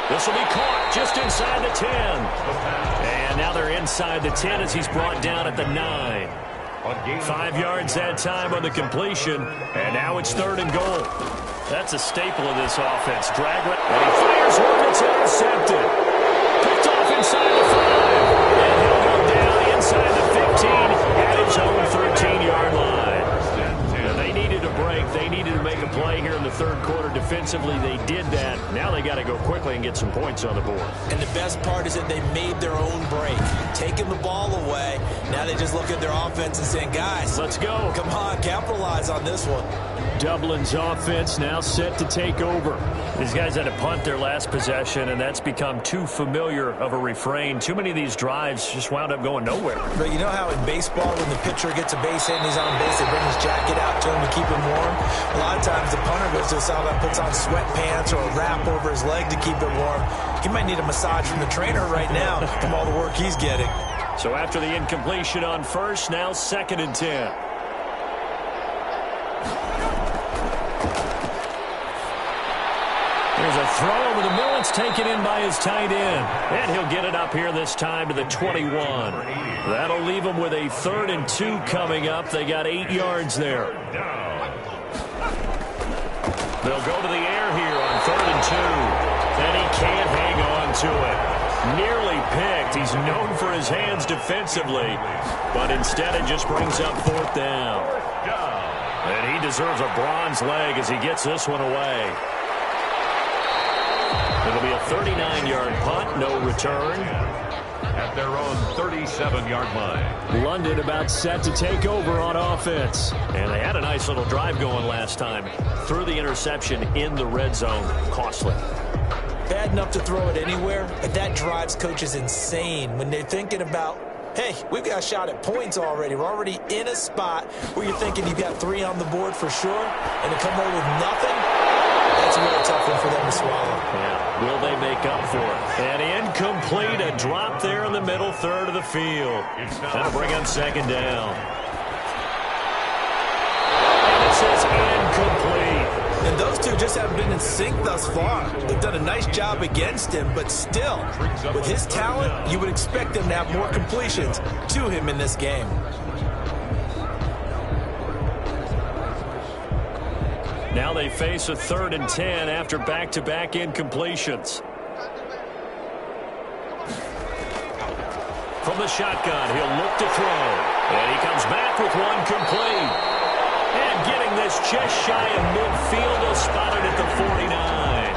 Speaker 2: This will be caught just inside the 10. And now they're inside the 10 as he's brought down at the 9. 5 yards that time on the completion, and now it's 3rd and goal. That's a staple of this offense. Drag it, and he fires one that's intercepted. Picked off inside the 5, and he'll go down inside the 15 at his own 13-yard line. They needed a break. They needed to make a play here in the 3rd quarter. Defensively, they did that. Now they got to go quickly and get some points on the board.
Speaker 3: And the best part is that they made their own break. taking the ball away. Now they just look at their offense and saying, guys,
Speaker 2: let's go.
Speaker 3: Come on, capitalize on this one.
Speaker 2: Dublin's offense now set to take over. These guys had to punt their last possession, and that's become too familiar of a refrain. Too many of these drives just wound up going nowhere.
Speaker 3: But you know how in baseball, when the pitcher gets a base hit and he's on base, they bring his jacket out to him to keep him warm? A lot of times the punter goes to the sideline, puts on sweatpants or a wrap over his leg to keep it warm. He might need a massage from the trainer right now from all the work he's getting.
Speaker 2: So after the incompletion on first, now 2nd and 10. There's a throw over the middle. It's taken in by his tight end. And he'll get it up here this time to the 21. That'll leave him with a 3rd and 2 coming up. They got 8 yards there. They'll go to the air here on 3rd and 2. And he can't hang on to it. Nearly picked. He's known for his hands defensively. But instead it just brings up 4th down. And he deserves a bronze leg as he gets this one away. It'll be a 39-yard punt, no return.
Speaker 1: At their own 37-yard line.
Speaker 2: London about set to take over on offense. And they had a nice little drive going last time. Threw the interception in the red zone. Costly.
Speaker 3: Bad enough to throw it anywhere, but that drives coaches insane when they're thinking about, hey, we've got a shot at points already. We're already in a spot where you're thinking you've got 3 on the board for sure, and to come away with nothing, that's a really tough one for them to swallow.
Speaker 2: Yeah. Will they make up for it? And incomplete, a drop there in the middle third of the field. That'll bring on 2nd down. And it says incomplete.
Speaker 3: And those two just haven't been in sync thus far. They've done a nice job against him, but still, with his talent, you would expect them to have more completions to him in this game.
Speaker 2: Now they face a 3rd and 10 after back-to-back incompletions. From the shotgun, he'll look to throw. And he comes back with one complete. And getting this just shy of midfield, is spotted at the 49.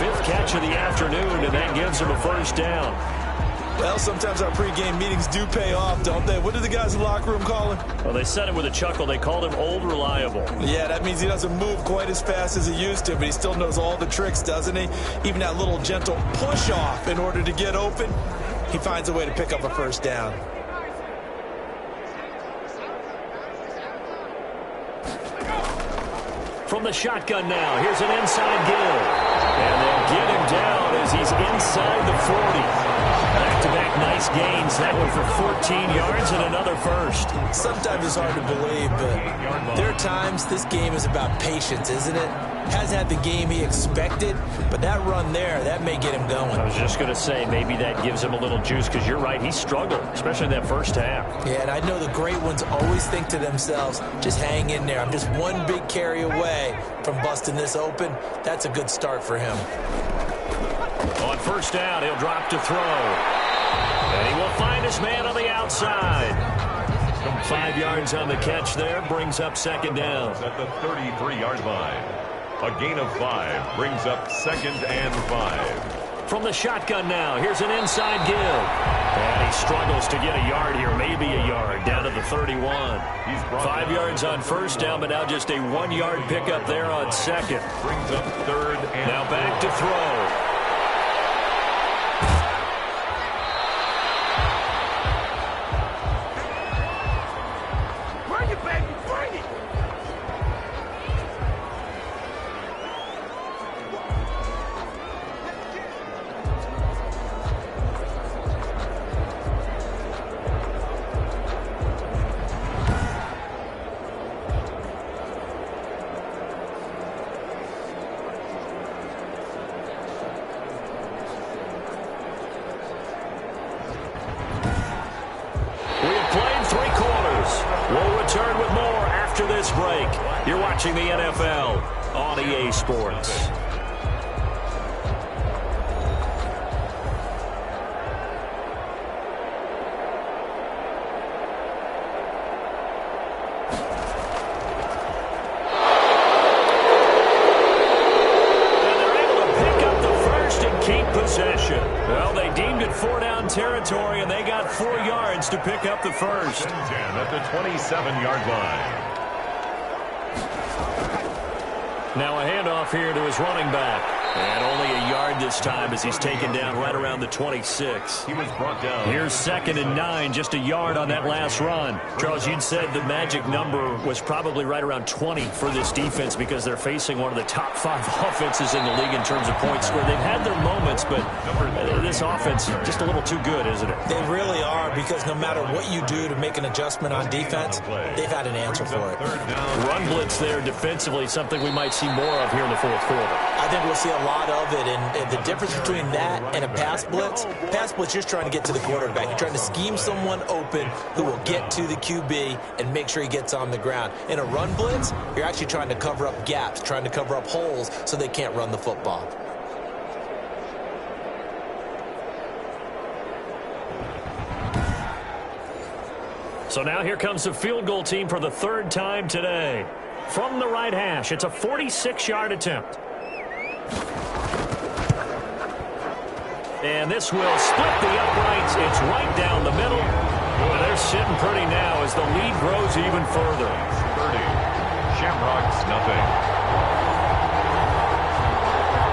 Speaker 2: 5th catch of the afternoon, and that gives him a 1st down.
Speaker 3: Well, sometimes our pregame meetings do pay off, don't they? What do the guys in the locker room call him?
Speaker 2: Well, they said it with a chuckle. They called him Old Reliable.
Speaker 3: Yeah, that means he doesn't move quite as fast as he used to, but he still knows all the tricks, doesn't he? Even that little gentle push-off in order to get open, he finds a way to pick up a 1st down.
Speaker 2: From the shotgun now, here's an inside give. And they'll get him down as he's inside the 40. Back-to-back nice gains. That one for 14 yards and another 1st.
Speaker 3: Sometimes it's hard to believe, but there are times this game is about patience, isn't it? Hasn't had the game he expected, but that run there, that may get him going.
Speaker 2: I was just going to say, maybe that gives him a little juice, because you're right, he struggled, especially in that 1st half.
Speaker 3: Yeah, and I know the great ones always think to themselves, just hang in there. I'm just one big carry away from busting this open. That's a good start for him.
Speaker 2: On 1st down, he'll drop to throw. And he will find his man on the outside. 5 yards on the catch there, brings up 2nd down.
Speaker 1: At the 33-yard line. A gain of 5 brings up 2nd and 5.
Speaker 2: From the shotgun now, here's an inside give. And he struggles to get a yard here, maybe a yard, down to the 31. 5 yards on 1st down, but now just a 1-yard pickup there on 2nd.
Speaker 1: Brings up 3rd and
Speaker 2: now back to throw. This break. You're watching the NFL on EA Sports. And they're able to pick up the 1st and keep possession. Well, they deemed it 4 down territory, and they got 4 yards to pick up the first.
Speaker 1: 10 at the 27-yard line.
Speaker 2: Now a handoff here to his running back. And only a yard this time as he's taken down right around the 26.
Speaker 1: He was brought down.
Speaker 2: Here's 2nd and 9, just a yard on that last run. Charles, you'd said the magic number was probably right around 20 for this defense because they're facing one of the top 5 offenses in the league in terms of points scored. They've had their moments, but this offense just a little too good, isn't it?
Speaker 3: They really are, because no matter what you do to make an adjustment on defense, they've had an answer for it.
Speaker 2: Run blitz there defensively, something we might see more of here in the fourth quarter.
Speaker 3: I think we'll see a lot of it, and the difference between that and a pass blitz, you're trying to get to the quarterback. You're trying to scheme someone open who will get to the QB and make sure he gets on the ground. In a run blitz, you're actually trying to cover up gaps, trying to cover up holes so they can't run the football.
Speaker 2: So now here comes the field goal team for the 3rd time today. From the right hash, it's a 46-yard attempt. And this will split the uprights. It's right down the middle. Boy, they're sitting pretty now as the lead grows even further.
Speaker 1: 30. Shamrocks, nothing.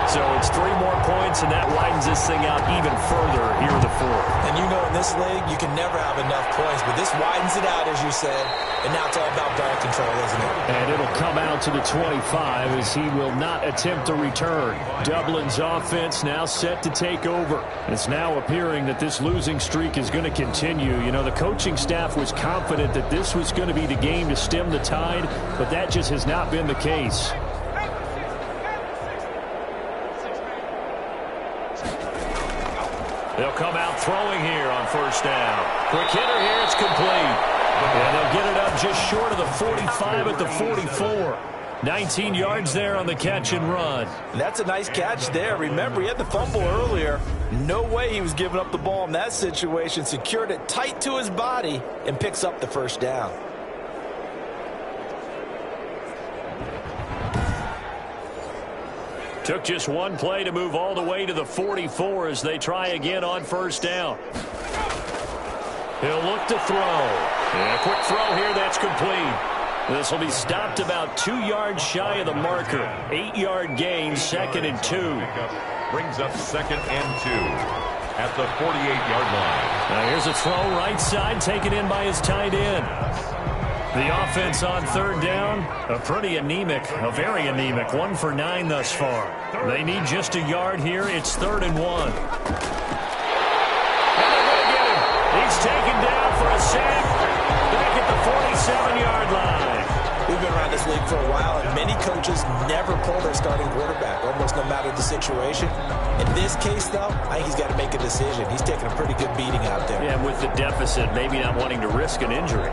Speaker 2: So it's 3 more points, and that widens this thing out even further here in the 4th.
Speaker 3: And you know in this league, you can never have enough points, but this widens it out, as you said, and now it's all about ball control, isn't it?
Speaker 2: And it'll come out to the 25 as he will not attempt a return. Dublin's offense now set to take over. It's now appearing that this losing streak is going to continue. You know, the coaching staff was confident that this was going to be the game to stem the tide, but that just has not been the case. They'll come out throwing here on 1st down. Quick hitter here, it's complete. And they'll get it up just short of the 45 at the 44. 19 yards there on the catch and run.
Speaker 3: That's a nice catch there. Remember, he had the fumble earlier. No way he was giving up the ball in that situation. Secured it tight to his body and picks up the 1st down.
Speaker 2: Took just 1 play to move all the way to the 44 as they try again on 1st down. He'll look to throw. And a quick throw here, that's complete. This will be stopped about 2 yards shy of the marker. 8-yard gain, 2nd and 2.
Speaker 1: Brings up 2nd and 2 at the 48-yard line.
Speaker 2: Now here's a throw right side, taken in by his tight end. The offense on 3rd down, a very anemic, 1 for 9 thus far. They need just a yard here. It's 3rd and 1. And they're going to get him. He's taken down for a sack back at the 47-yard line.
Speaker 3: We've been around this league for a while, and many coaches never pull their starting quarterback, almost no matter the situation. In this case, though, I think he's got to make a decision. He's taking a pretty good beating out there.
Speaker 2: Yeah, with the deficit, maybe not wanting to risk an injury.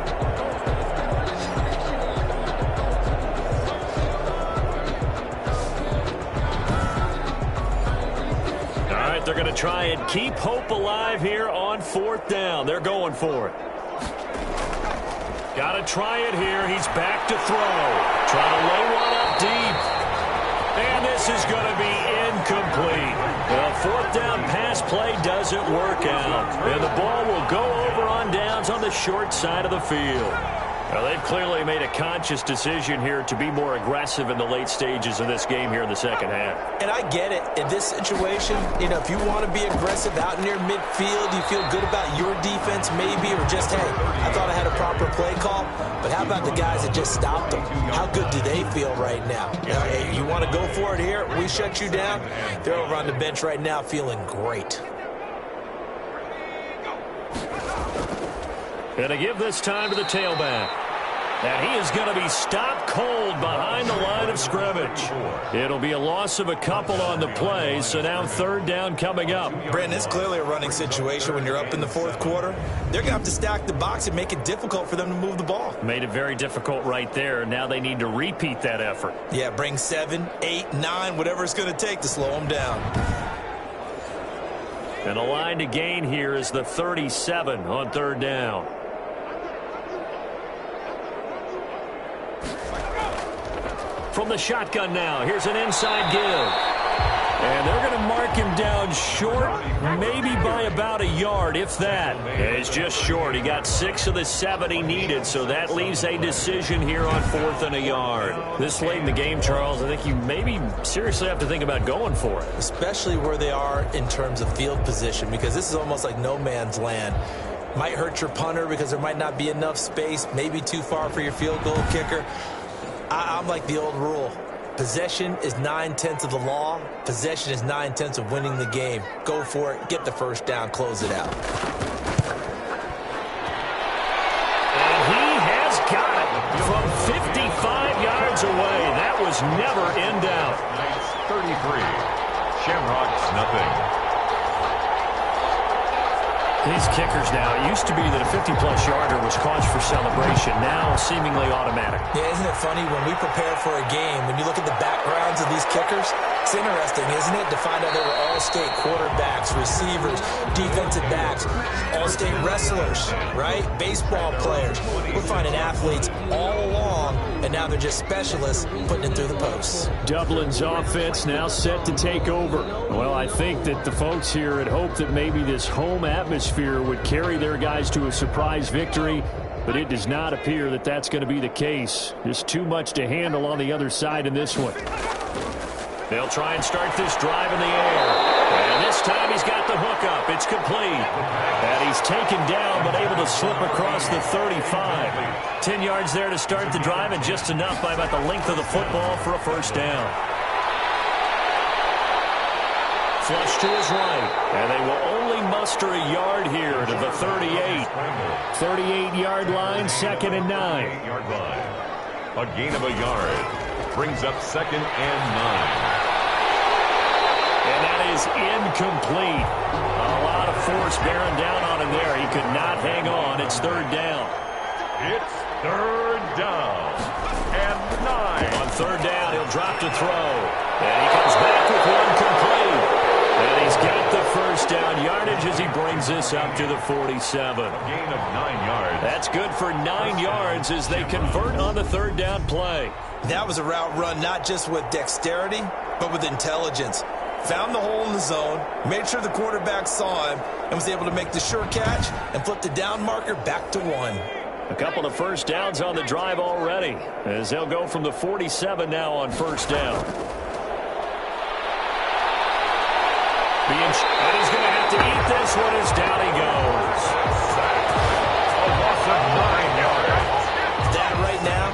Speaker 2: They're going to try and keep hope alive here on 4th down. They're going for it. Got to try it here. He's back to throw. Trying to lay one up deep. And this is going to be incomplete. The 4th down pass play doesn't work out. And the ball will go over on downs on the short side of the field. Now, they've clearly made a conscious decision here to be more aggressive in the late stages of this game here in the 2nd half.
Speaker 3: And I get it. In this situation, you know, if you want to be aggressive out near midfield, you feel good about your defense maybe, or just, hey, I thought I had a proper play call. But how about the guys that just stopped them? How good do they feel right now? Hey, you want to go for it here? We shut you down? They're over on the bench right now feeling great.
Speaker 2: Going to give this time to the tailback. And he is going to be stopped cold behind the line of scrimmage. It'll be a loss of a couple on the play, so now 3rd down coming up.
Speaker 3: Brandon, it's clearly a running situation when you're up in the 4th quarter. They're going to have to stack the box and make it difficult for them to move the ball.
Speaker 2: Made it very difficult right there. Now they need to repeat that effort.
Speaker 3: Yeah, bring 7, 8, 9, whatever it's going to take to slow them down.
Speaker 2: And the line to gain here is the 37 on 3rd down. From the shotgun now, here's an inside give. And they're going to mark him down short, maybe by about a yard, if that. It's just short. He got 6 of the 7 he needed, so that leaves a decision here on 4th and a yard. This late in the game, Charles, I think you maybe seriously have to think about going for it.
Speaker 3: Especially where they are in terms of field position, because this is almost like no man's land. Might hurt your punter because there might not be enough space, maybe too far for your field goal kicker. I'm like the old rule. Possession is 9/10 of the law. Possession is 9/10 of winning the game. Go for it. Get the first down. Close it out.
Speaker 2: And he has got it from 55 yards away. That was never in doubt.
Speaker 1: Knights 33. Shamrocks nothing.
Speaker 2: These kickers now, it used to be that a 50-plus yarder was cause for celebration. Now seemingly automatic.
Speaker 3: Yeah, isn't it funny when we prepare for a game, when you look at the backgrounds of these kickers, it's interesting, isn't it, to find out they were all-state quarterbacks, receivers, defensive backs, all-state wrestlers, right? Baseball players. We're finding athletes all along, and now they're just specialists putting it through the posts.
Speaker 2: Dublin's offense now set to take over. Well, I think that the folks here had hoped that maybe this home atmosphere would carry their guys to a surprise victory, but it does not appear that that's going to be the case. There's too much to handle on the other side in this one. They'll try and start this drive in the air. And this time he's got the hook up. It's complete. And he's taken down but able to slip across the 35. 10 yards there to start the drive and just enough by about the length of the football for a first down. Flush to his right. And they will only muster a yard here to the 38. 38-yard line, 2nd and 9.
Speaker 1: 8-yard line. A gain of a yard. Brings up 2nd and 9.
Speaker 2: And that is incomplete. A lot of force bearing down on him there. He could not hang on. It's 3rd down.
Speaker 1: It's 3rd down and 9.
Speaker 2: On 3rd down, he'll drop to throw. And he comes back with one complete. And he's got the first down yardage as he brings this up to the 47.
Speaker 1: A gain of 9 yards.
Speaker 2: That's good for 9 yards as they convert on the 3rd down play.
Speaker 3: That was a route run not just with dexterity, but with intelligence. Found the hole in the zone, made sure the quarterback saw him, and was able to make the sure catch and flip the down marker back to 1.
Speaker 2: A couple of first downs on the drive already as they'll go from the 47 now on 1st down. And he's going to have to eat this one as down he goes.
Speaker 1: A loss of 9 yards.
Speaker 3: That right now,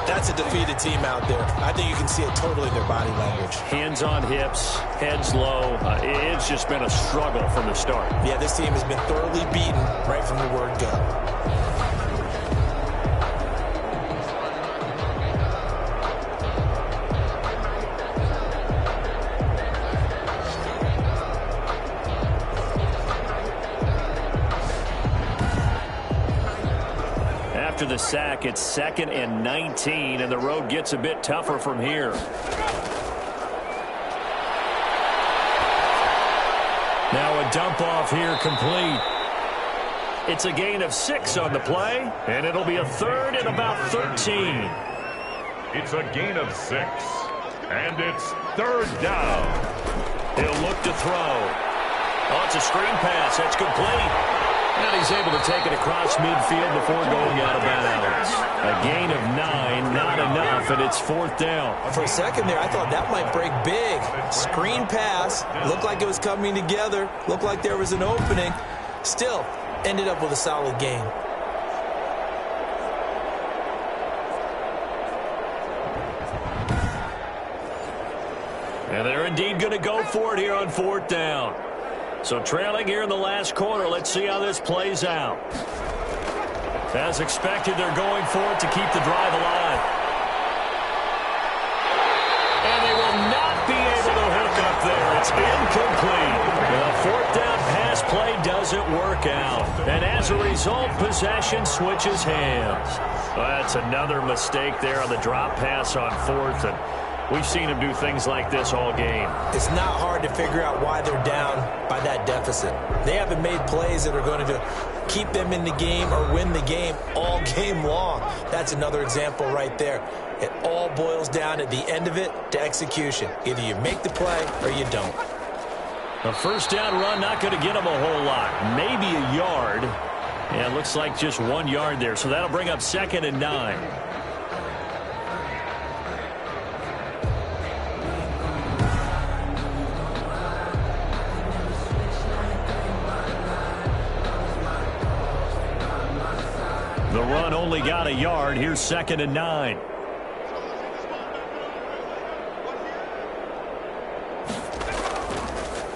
Speaker 3: that's a defeated team out there. I think you can see it totally in their body language.
Speaker 2: Hands on hips, heads low. It's just been a struggle from the start.
Speaker 3: Yeah, this team has been thoroughly beaten right from the word go.
Speaker 2: After the sack, it's 2nd and 19, and the road gets a bit tougher from here. Now a dump off here complete. It's a gain of 6 on the play, and it'll be a 3rd and about 13.
Speaker 1: It's a gain of 6, and it's 3rd down.
Speaker 2: He'll look to throw. Oh, it's a screen pass. That's complete. And he's able to take it across midfield before going out of bounds. A gain of 9, not enough, and it's 4th down.
Speaker 3: For a second there, I thought that might break big. Screen pass. Looked like it was coming together. Looked like there was an opening. Still, ended up with a solid gain.
Speaker 2: And they're indeed going to go for it here on 4th down. So trailing here in the last quarter, let's see how this plays out. As expected, they're going for it to keep the drive alive. And they will not be able to hook up there. It's incomplete. The 4th down pass play doesn't work out. And as a result, possession switches hands. Well, that's another mistake there on the drop pass on 4th. And we've seen him do things like this all game.
Speaker 3: It's not hard to figure out why they're down by that deficit. They haven't made plays that are going to keep them in the game or win the game all game long. That's another example right there. It all boils down at the end of it to execution. Either you make the play or you don't.
Speaker 2: A first down run not going to get him a whole lot. Maybe a yard. Yeah, it looks like just 1 yard there. So that'll bring up 2nd and 9. The run only got a yard. Here's 2nd and 9.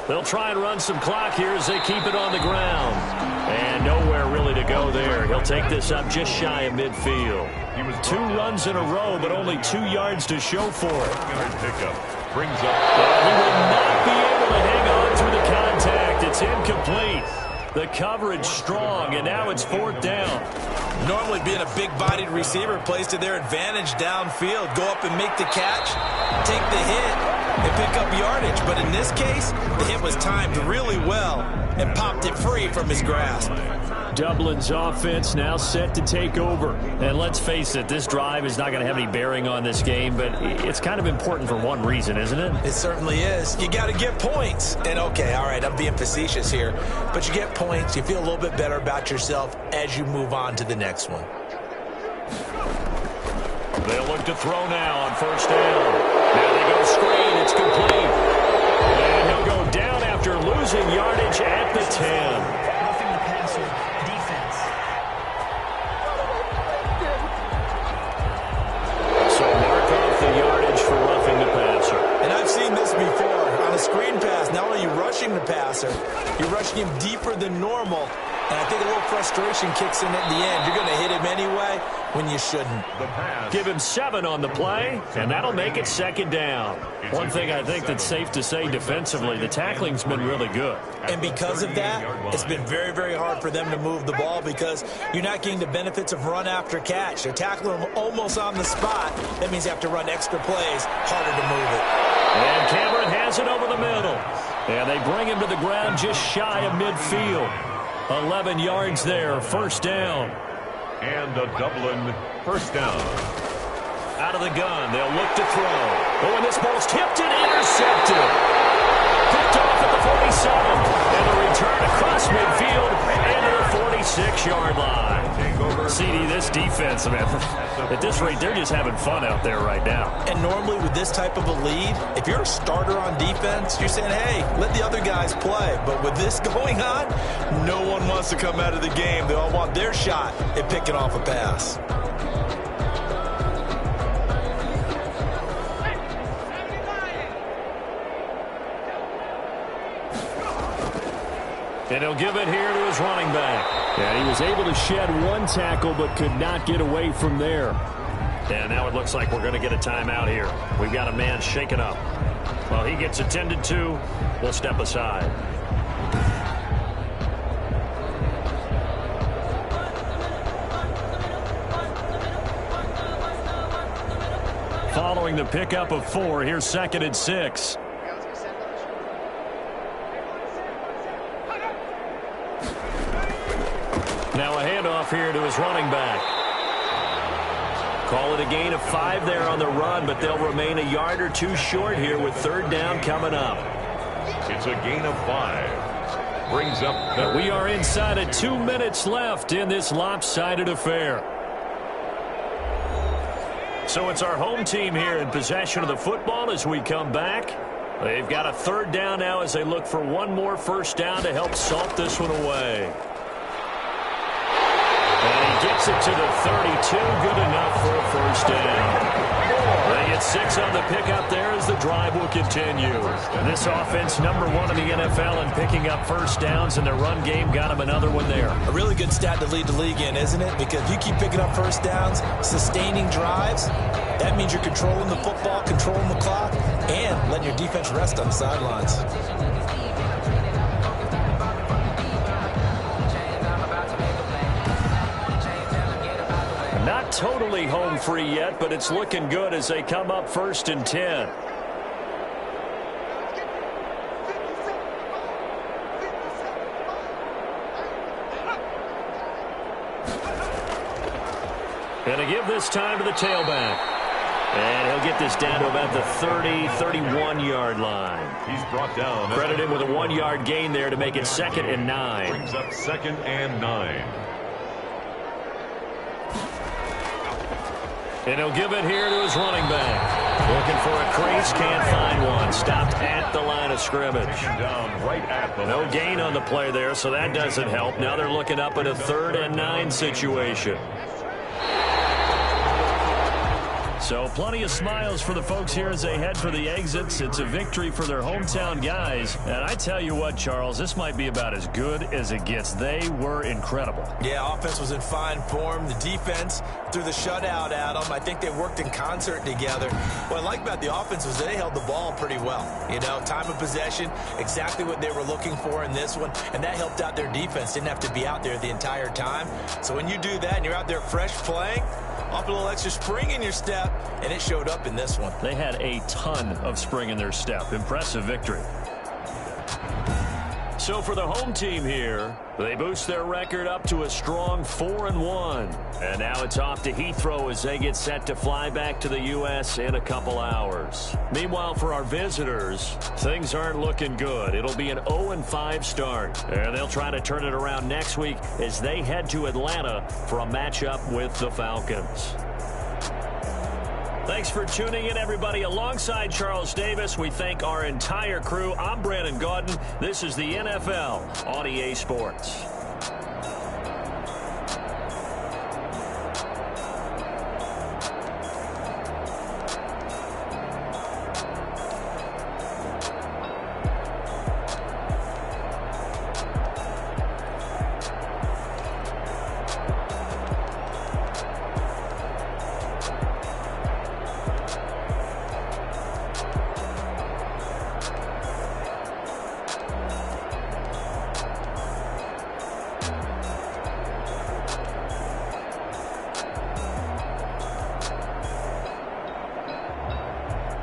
Speaker 2: They'll try and run some clock here as they keep it on the ground. And nowhere really to go there. He'll take this up just shy of midfield. 2 runs in a row, but only 2 yards to show for it.
Speaker 1: Pickup brings up.
Speaker 2: He will not be able to hang on through the contact. It's incomplete. The coverage strong, and now it's 4th down.
Speaker 3: Normally being a big-bodied receiver plays to their advantage downfield. Go up and make the catch, take the hit, and pick up yardage. But in this case, the hit was timed really well and popped it free from his grasp.
Speaker 2: Dublin's offense now set to take over. And let's face it, this drive is not going to have any bearing on this game, but it's kind of important for one reason, isn't it?
Speaker 3: It certainly is. You got to get points. And okay, all right, I'm being facetious here, but you get points, you feel a little bit better about yourself as you move on to the next one.
Speaker 2: They'll look to throw now on first down. Now they go screen. It's complete. And he'll go down after losing yardage at the 10.
Speaker 5: Roughing the passer, defense.
Speaker 2: So mark off the yardage for roughing the passer.
Speaker 3: And I've seen this before. On a screen pass, not only are you rushing the passer, you're rushing him deeper than normal. And I think a little frustration kicks in at the end. You're going to hit him anyway when you shouldn't.
Speaker 2: Give him 7 on the play, and that'll make it 2nd down. One thing I think that's safe to say defensively, the tackling's been really good.
Speaker 3: And because of that, it's been very, very hard for them to move the ball because you're not getting the benefits of run after catch. They're tackling them almost on the spot. That means you have to run extra plays, harder to move it.
Speaker 2: And Cameron has it over the middle. And they bring him to the ground just shy of midfield. 11 yards there, first down.
Speaker 1: And a Dublin first down.
Speaker 2: Out of the gun, they'll look to throw. Oh, and this ball's tipped and intercepted. Picked off at the 47. And the return across midfield into the 46-yard line. CD, this defense, man, at this rate, they're just having fun out there right now.
Speaker 3: And normally with this type of a lead, if you're a starter on defense, you're saying, hey, let the other guys play. But with this going on, no one wants to come out of the game. They all want their shot at picking off a pass.
Speaker 2: And he'll give it here to his running back. And he was able to shed 1 tackle but could not get away from there. And now it looks like we're going to get a timeout here. We've got a man shaken up. Well, he gets attended to. We'll step aside. Following the pickup of 4, here's 2nd and 6. Now a handoff here to his running back. Call it a gain of 5 there on the run, but they'll remain a yard or 2 short here with 3rd down coming up.
Speaker 1: It's a gain of 5. Brings up.
Speaker 2: We are inside of 2 minutes left in this lopsided affair. So it's our home team here in possession of the football as we come back. They've got a 3rd down now as they look for 1 more first down to help salt this one away. And he gets it to the 32. Good enough for a first down. They get 6 on the pickup there as the drive will continue. And this offense, number 1 in the NFL in picking up first downs, and their run game got him another one there.
Speaker 3: A really good stat to lead the league in, isn't it? Because if you keep picking up first downs, sustaining drives, that means you're controlling the football, controlling the clock, and letting your defense rest on the sidelines.
Speaker 2: Not totally home free yet, but it's looking good as they come up 1st and 10. And to give this time to the tailback. And he'll get this down to about the 30, 31-yard line.
Speaker 1: He's brought down.
Speaker 2: Credit him with a 1-yard gain there to make it 2nd and 9.
Speaker 1: Brings up 2nd and 9.
Speaker 2: And he'll give it here to his running back. Looking for a crease, can't find one. Stopped at the line of scrimmage.
Speaker 1: Down right at the
Speaker 2: No
Speaker 1: line.
Speaker 2: gain on the play there, so that doesn't help. Now they're looking up at a 3rd and 9 situation. So plenty of smiles for the folks here as they head for the exits. It's a victory for their hometown guys. And I tell you what, Charles, this might be about as good as it gets. They were incredible.
Speaker 3: Yeah, offense was in fine form. The defense threw the shutout at them. I think they worked in concert together. What I like about the offense was they held the ball pretty well. You know, time of possession, exactly what they were looking for in this one. And that helped out their defense. Didn't have to be out there the entire time. So when you do that and you're out there fresh playing, off a little extra spring in your step, and it showed up in this one.
Speaker 2: They had a ton of spring in their step. Impressive victory. So for the home team here, they boost their record up to a strong 4-1. And now it's off to Heathrow as they get set to fly back to the U.S. in a couple hours. Meanwhile, for our visitors, things aren't looking good. It'll be an 0-5 start. And they'll try to turn it around next week as they head to Atlanta for a matchup with the Falcons. Thanks for tuning in, everybody. Alongside Charles Davis, we thank our entire crew. I'm Brandon Gaudin. This is the NFL on EA Sports.